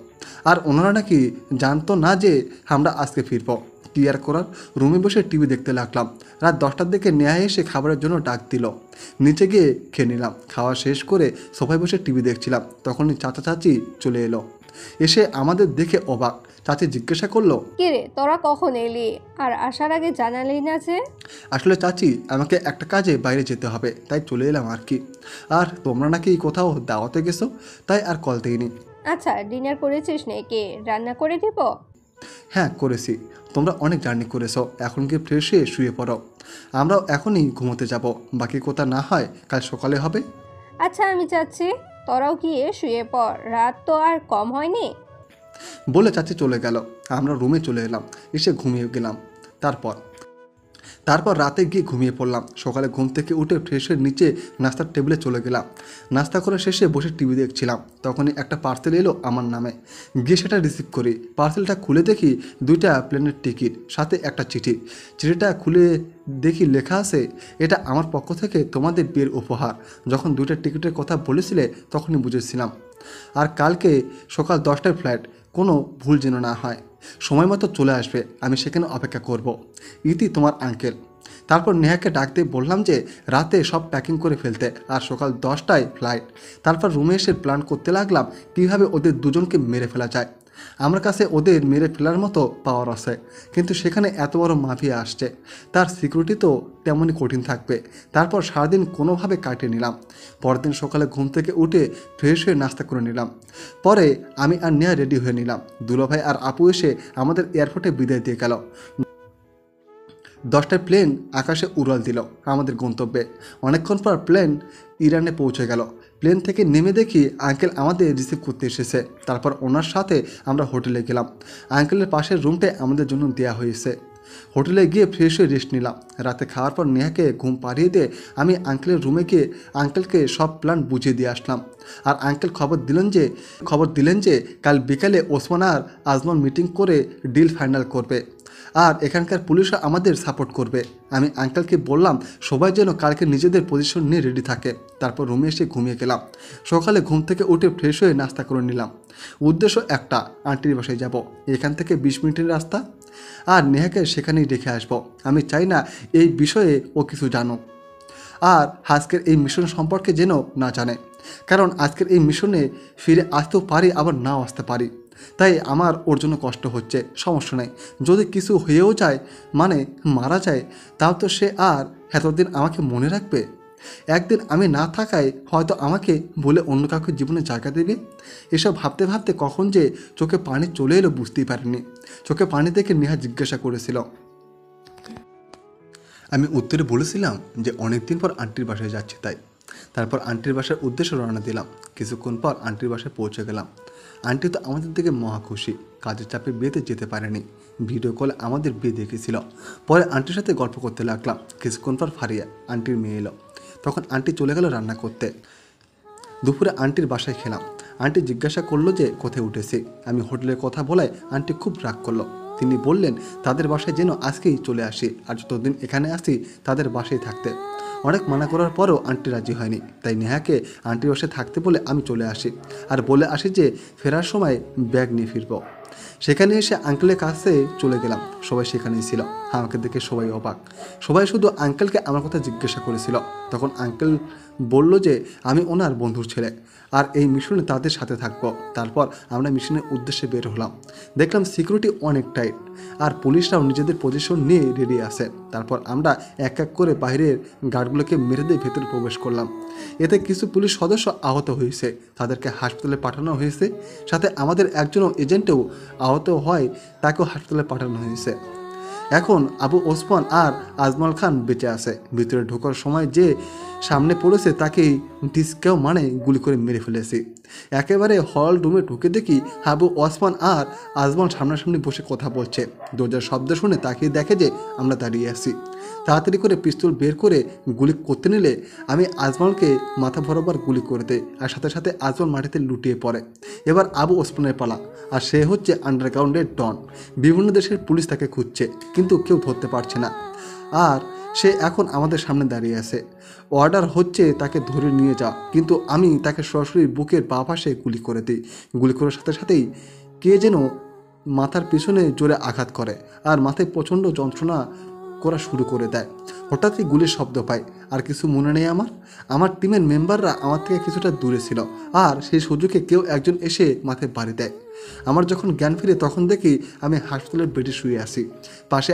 আর ওনারা নাকি জানতো না যে আমরা আজকে ফিরব। কি আর করার, রুমে বসে টিভি দেখতে লাগলাম। রাত 10টার দিকে নেহা এসে খাবারের জন্য ডাক দিল। নিচে গিয়ে খেয়ে নিলাম। খাওয়া শেষ করে সোফায় বসে টিভি দেখছিলাম। তখনই চাচা চাচি চলে এলো। এসে আমাদের দেখে অবাক। চাচি জিজ্ঞাসা করলো, কে রে, তোরা কখন এলি? আর আসার আগে জানালি না যে? আসলে চাচি, আমাকে একটা কাজে বাইরে যেতে হবে, তাই চলে এলাম আর কি। আর তোমরা নাকি কোথাও দাওয়াতে গেছো, তাই আর কল দিইনি। আচ্ছা, ডিনার করেছিস নাকি? রান্না করে দিব? হ্যাঁ করেছি। তোমরা অনেক জার্নি করেছো, এখন কি ফ্রেশ হয়ে শুয়ে পড়ো। আমরাও এখনই ঘুমোতে যাব। বাকি কথা না হয় কাল সকালে হবে। আচ্ছা, আমি যাচ্ছি, তোরাও গিয়ে শুয়ে পড়, রাত তো আর কম হয়নি। বলে চাচি চলে গেল। আমরা রুমে চলে এলাম, এসে ঘুমিয়ে গেলাম। তারপর রাতে গিয়ে ঘুমিয়ে পড়লাম। সকালে ঘুম থেকে উঠে ফ্রেশ হয়ে নিচে নাস্তার টেবিলে চলে গেলাম। নাস্তা করে শেষে বসে টিভি দেখছিলাম। তখনই একটা পার্সেল এলো আমার নামে। গিয়ে সেটা রিসিভ করি। পার্সেলটা খুলে দেখি 2টা প্লেনের টিকিট, সাথে একটা চিঠি। চিঠিটা খুলে দেখি লেখা আছে, এটা আমার পক্ষ থেকে তোমাদের বিয়ের উপহার। যখন 2টা টিকিটের কথা বলেছিলে তখনই বুঝেছিলাম। আর কালকে সকাল 10টায় ফ্লাইট, কোনো ভুল যেন না হয়। সময় মতো চলে আসবে, আমি সেখানে অপেক্ষা করব। ইতি, তোমার আঙ্কেল। তারপর নেহাকে ডাক দিয়ে বললাম যে রাতে সব প্যাকিং করে ফেলতে, আর সকাল 10টায় ফ্লাইট। তারপর রুমে এসে প্ল্যান করতে লাগলাম কীভাবে ওদের দুজনকে মেরে ফেলা যায়। আমার কাছে ওদের মেরে ফেলার মতো পাওয়ার আছে, কিন্তু সেখানে এত বড় মাফিয়া আসছে, তার সিকিউরিটি তো তেমনই কঠিন থাকবে। তারপর সারাদিন কোনোভাবে কাটিয়ে নিলাম। পরের দিন সকালে ঘুম থেকে উঠে ফ্রেশ হয়ে নাস্তা করে নিলাম। পরে আমি আর নেহা রেডি হয়ে নিলাম। দুলোভাই আর আপু এসে আমাদের এয়ারপোর্টে বিদায় দিয়ে গেল। 10টায় প্লেন আকাশে উড়াল দিল আমাদের গন্তব্যে। অনেকক্ষণ পর প্লেন ইরানে পৌঁছে গেল। প্লেন থেকে নেমে দেখি আঙ্কেল আমাদের রিসিভ করতে এসেছে। তারপর ওনার সাথে আমরা হোটেলে গেলাম। আঙ্কেলের পাশের রুমটাই আমাদের জন্য দেওয়া হয়েছে। হোটেলে গিয়ে ফ্রেশ হয়ে রেস্ট নিলাম। রাতে খাওয়ার পর নেহাকে ঘুম পাড়িয়ে দিয়ে আমি আঙ্কেলের রুমে গিয়ে আঙ্কেলকে সব প্ল্যান বুঝিয়ে দিয়ে আসলাম। আর আঙ্কেল খবর দিলেন যে কাল বিকালে ওসমান আর আজমান মিটিং করে ডিল ফাইনাল করবে, আর এখানকার পুলিশও আমাদের সাপোর্ট করবে। আমি আঙ্কেলকে বললাম সবাই যেন কালকে নিজেদের পজিশন নিয়ে রেডি থাকে। তারপর রুমে এসে ঘুমিয়ে গেলাম। সকালে ঘুম থেকে উঠে ফ্রেশ হয়ে নাস্তা করে নিলাম। উদ্দেশ্য একটা, আন্টির বাসায় যাব। এখান থেকে 20 মিনিটের রাস্তা। আর নেহাকে সেখানেই রেখে আসবো। আমি চাই না এই বিষয়ে ও কিছু জানুক, আর আজকের এই মিশন সম্পর্কে যেন না জানে। কারণ আজকের এই মিশনে ফিরে আসতেও পারি, আবার নাও আসতে পারি। তাই আমার ওর জন্য কষ্ট হচ্ছে। সমস্যা নেই, যদি কিছু হয়েও যায়, মানে মারা যায়, তাও তো সে আর এতদিন আমাকে মনে রাখবে। একদিন আমি না থাকায় হয়তো আমাকে বলে অন্য কাউকে জীবনে জায়গা দেবে। এসব ভাবতে ভাবতে কখন যে চোখে পানি চলে এলো বুঝতেই পারিনি। চোখে পানি দেখে নেহা জিজ্ঞাসা করেছিল। আমি উত্তরে বলেছিলাম যে অনেকদিন পর আন্টির বাসায় যাচ্ছি তাই। তারপর আন্টির বাসার উদ্দেশ্যে রওনা দিলাম। কিছুক্ষণ পর আন্টির বাসায় পৌঁছে গেলাম। আন্টি তো আমাদের দিকে মহা খুশি। কাজের চাপে বিয়েতে যেতে পারেনি, ভিডিও কলে আমাদের বিয়ে দেখেছিল। পরে আন্টির সাথে গল্প করতে লাগলাম। কিছুক্ষণ পর ফারিয়া আন্টির মেয়ে এলো। তখন আন্টি চলে গেল রান্না করতে। দুপুরে আন্টির বাসায় খেলাম। আন্টি জিজ্ঞাসা করলো যে কোথায় উঠেছি। আমি হোটেলের কথা বলায় আন্টি খুব রাগ করলো। তিনি বললেন তাদের বাসায় যেন আজকেই চলে আসি, আর যতদিন এখানে আসি তাদের বাসায় থাকতে। অনেক মানা করার পরেও আন্টি রাজি হয়নি। তাই নেহাকে আন্টির বাসায় থাকতে বলে আমি চলে আসি, আর বলে আসি যে ফেরার সময় ব্যাগ নিয়ে ফিরব। সেখানে এসে আঙ্কেলের কাছে চলে গেলাম, সবাই সেখানেই ছিল। আমাকে দেখে সবাই অবাক, সবাই শুধু আঙ্কেলকে আমার কথা জিজ্ঞাসা করেছিল। তখন আঙ্কেল বলল যে আমি ওনার বন্ধুর ছেলে আর এই মিশনে তাদের সাথে থাকবো। তারপর আমরা মিশনের উদ্দেশ্যে বের হলাম। দেখলাম সিকিউরিটি অনেক টাইট আর পুলিশরাও নিজেদের পজিশন নিয়ে রেডি আছে। তারপর আমরা এক এক করে বাইরের গার্ডগুলোকে মেরে দিয়ে ভেতরে প্রবেশ করলাম। এতে কিছু পুলিশ সদস্য আহত হয়েছে, তাদেরকে হাসপাতালে পাঠানো হয়েছে। সাথে আমাদের একজন এজেন্টও আহত হয়, তাকেও হাসপাতালে পাঠানো হয়েছে। এখন আবু ওসমান আর আজমল খান বেঁচে আছে। ভিতরে ঢোকার সময় যে সামনে পড়েছে তাকেই ডিসকেও মানে গুলি করে মেরে ফেলেছি। একেবারে হল রুমে ঢুকে দেখি আবু ওসমান আর আজমল সামনাসামনি বসে কথা বলছে। দরজার শব্দ শুনে তাকিয়ে দেখে যে আমরা দাঁড়িয়ে আছি। তাড়াতাড়ি করে পিস্তল বের করে গুলি করতে নিলে আমি আজমলকে মাথা বরাবর গুলি করে দেই আর সাথে সাথে আজমল মাটিতে লুটিয়ে পড়ে। এবার আবু ওসমানের পালা, আর সে হচ্ছে আন্ডারগ্রাউন্ডের ডন। বিভিন্ন দেশের পুলিশ তাকে খুঁজছে কিন্তু কেউ ধরতে পারছে না, আর সে এখন আমাদের সামনে দাঁড়িয়ে আছে। অর্ডার হচ্ছে তাকে ধরে নিয়ে যাওয়া, কিন্তু আমি তাকে সরাসরি বুকের বাঁ পাশে গুলি করে দিই। গুলি করার সাথে সাথেই কে যেন মাথার পিছনে জোরে আঘাত করে আর মাথায় প্রচণ্ড যন্ত্রণা করা শুরু করে দেয়। হঠাৎই গুলির শব্দ পাই, আর কিছু মনে নেই আমার টিমের মেম্বাররা আমার থেকে কিছুটা দূরে ছিল, আর সেই সুযোগে কেউ একজন এসে মাথায় বাড়ি দেয়। আমার যখন জ্ঞান ফিরে তখন দেখি আমি হাসপাতালের বেডে শুয়ে আছি। পাশে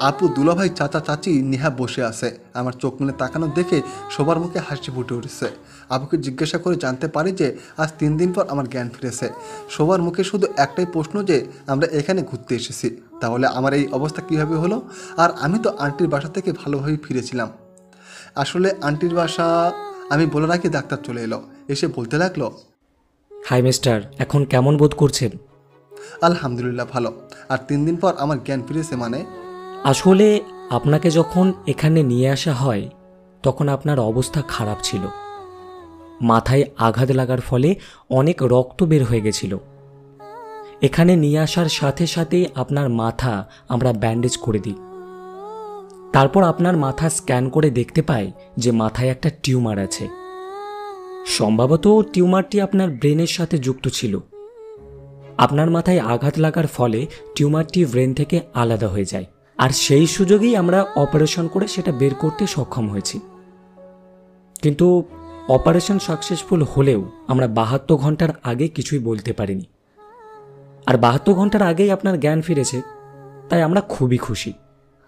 আপু দুলাভাই চাচা চাচি নেহা বসে আছে। আমার চোখ মেলে তাকানো দেখে সবার মুখে হাসি ফুটে উঠেছে। আবুকে জিজ্ঞাসা করে জানতে পারি যে আজ 3 দিন পর আমার জ্ঞান ফিরেছে। সবার মুখে শুধু একটাই প্রশ্ন যে আমরা এখানে ঘুরতে এসেছি, তাহলে আমার এই অবস্থা কীভাবে হলো? আর আমি তো আন্টির বাসা থেকে ভালোভাবেই ফিরেছিলাম। আসলে আন্টির বাসা আমি বলে রাখি ডাক্তার চলে এলো, এসে বলতে লাগলো, হাই মিস্টার, এখন কেমন বোধ করছেন? আলহামদুলিল্লাহ ভালো। আর 3 দিন পর আমার জ্ঞান ফিরেছে মানে? আসলে আপনাকে যখন এখানে নিয়ে আসা হয় তখন আপনার অবস্থা খারাপ ছিল। মাথায় আঘাত লাগার ফলে অনেক রক্ত বের হয়ে গেছিল। এখানে নিয়ে আসার সাথে সাথেই আপনার মাথা আমরা ব্যান্ডেজ করে দিই। তারপর আপনার মাথা স্ক্যান করে দেখতে পাই যে মাথায় একটা টিউমার আছে। সম্ভবত টিউমারটি আপনার ব্রেনের সাথে যুক্ত ছিল। আপনার মাথায় আঘাত লাগার ফলে টিউমারটি ব্রেন থেকে আলাদা হয়ে যায়, আর সেই সুযোগেই আমরা অপারেশন করে সেটা বের করতে সক্ষম হয়েছি। কিন্তু অপারেশন সাকসেসফুল হলেও আমরা 72 ঘন্টার আগে কিছুই বলতে পারিনি। আর 72 ঘন্টার আগেই আপনার জ্ঞান ফিরেছে, তাই আমরা খুবই খুশি।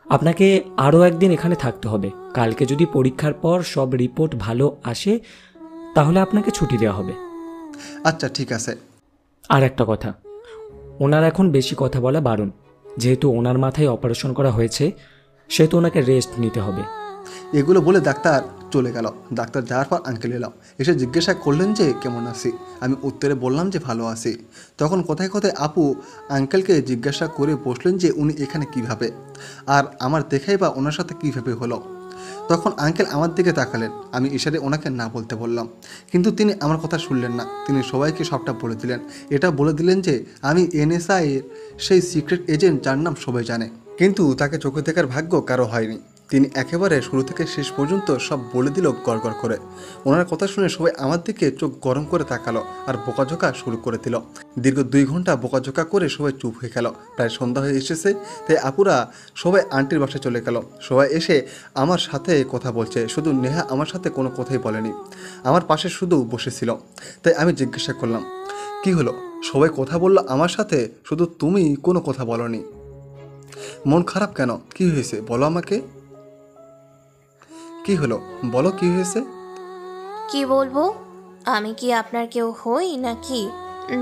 আপনাকে আরও একদিন এখানে থাকতে হবে। কালকে যদি পরীক্ষার পর সব রিপোর্ট ভালো আসে তাহলে আপনাকে ছুটি দেওয়া হবে। আচ্ছা ঠিক আছে। আর একটা কথা, ওনার এখন বেশি কথা বলা বারণ। যেহেতু ওনার মাথায় অপারেশন করা হয়েছে সেহেতু ওনাকে রেস্ট নিতে হবে। এগুলো বলে ডাক্তার চলে গেল। ডাক্তার যাওয়ার পর আঙ্কেল এলো, এসে জিজ্ঞাসা করলেন যে কেমন আছি। আমি উত্তরে বললাম যে ভালো আছি। তখন কোথায় কোথায় আপু আঙ্কেলকে জিজ্ঞাসা করে বসলেন যে উনি এখানে কিভাবে, আর আমার দেখাই বা ওনার সাথে কিভাবে হলো। তখন আঙ্কেল আমার দিকে তাকালেন। আমি ইশারে ওনাকে না বলতে বললাম, কিন্তু তিনি আমার কথা শুনলেন না। তিনি সবাইকে সবটা বলে দিলেন। এটা বলে দিলেন যে আমি NSI এর সেই সিক্রেট এজেন্ট যার নাম সবাই জানে, কিন্তু তাকে চোখে দেখার ভাগ্য কারো হয়নি। তিনি একেবারে শুরু থেকে শেষ পর্যন্ত সব বলে দিল গড়গড় করে। ওনার কথা শুনে সবাই আমার দিকে চোখ গরম করে তাকালো আর বোকাঝোকা শুরু করে দিল। দীর্ঘ 2 ঘন্টা বোকাঝোকা করে সবাই চুপ হয়ে গেল। প্রায় সন্ধ্যা হয়ে এসেছে, তাই আপুরা সবাই আন্টির বাসায় চলে গেল। সবাই এসে আমার সাথে কথা বলছে, শুধু নেহা আমার সাথে কোনো কথাই বলেনি, আমার পাশে শুধু বসেছিল। তাই আমি জিজ্ঞাসা করলাম, কি হলো? সবাই কথা বললো আমার সাথে, শুধু তুমি কোনো কথা বলনি। মন খারাপ কেন? কি হয়েছে বলো আমাকে। কি হলো বলো, কি হয়েছে? কি বলবো? আমি কি আপনার কেউ হই নাকি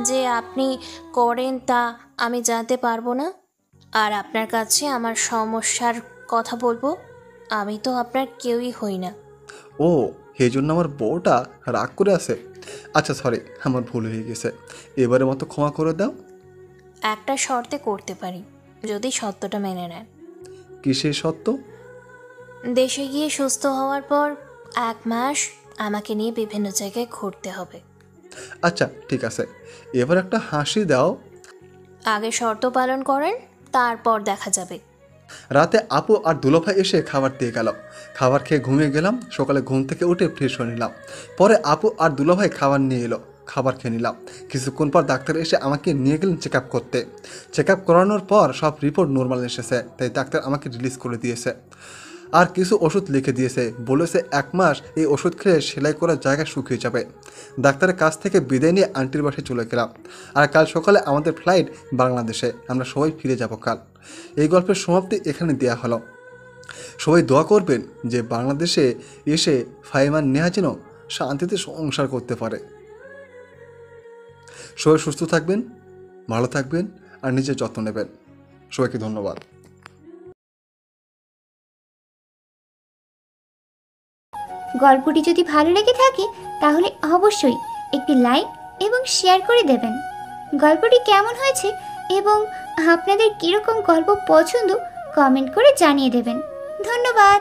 যে আপনি করেন তা আমি জানতে পারবো না, আর আপনার কাছে আমার সমস্যার কথা বলবো? আমি তো আপনার কেউই হই না। ও, এই জন্য আমার বউটা রাগ করে আছে। আচ্ছা সরি, আমার ভুল হয়ে গেছে, এবারের মতো ক্ষমা করে দাও। একটা শর্তে করতে পারি, যদি সত্যটা মেনে নেন। কিসের সত্য? দেশে গিয়ে সুস্থ হওয়ার পর 1 মাস আমাকে নিয়ে বিভিন্ন জায়গায় ঘুরতে হবে। আচ্ছা ঠিক আছে, এবার একটা হাসি দাও। আগে শর্ত পালন করেন, তারপর দেখা যাবে। রাতে আপু আর দুলাভাই এসে খাবার দিয়ে গেল। খাবার খেয়ে ঘুমিয়ে গেলাম। সকালে ঘুম থেকে উঠে ফ্রেশ হয়ে নিলাম। পরে আপু আর দুলাভাই খাবার নিয়ে এলো। খাবার খেয়ে নিলাম। কিছুক্ষণ পর ডাক্তার এসে আমাকে নিয়ে গেলেন চেক আপ করতে। চেক আপ করানোর পর সব রিপোর্ট নর্মাল এসেছে, তাই ডাক্তার আমাকে রিলিজ করে দিয়েছে আর কিছু ওষুধ লিখে দিয়েছে। বলেছে 1 মাস এই ওষুধ খেলে সেলাই করার জায়গা শুকিয়ে যাবে। ডাক্তারের কাছ থেকে বিদায় নিয়ে আন্টির বাসায় চলে গেলাম। আর কাল সকালে আমাদের ফ্লাইট বাংলাদেশে, আমরা সবাই ফিরে যাব কাল। এই গল্পের সমাপ্তি এখানে দেওয়া হলো। সবাই দোয়া করবেন যে বাংলাদেশে এসে ফাইমান নেহা যেন শান্তিতে সংসার করতে পারে। সবাই সুস্থ থাকবেন, ভালো থাকবেন আর নিজের যত্ন নেবেন। সবাইকে ধন্যবাদ। গল্পটি যদি ভালো লেগে থাকে তাহলে অবশ্যই একটি লাইক এবং শেয়ার করে দেবেন। গল্পটি কেমন হয়েছে এবং আপনাদের কীরকম গল্প পছন্দ কমেন্ট করে জানিয়ে দেবেন। ধন্যবাদ।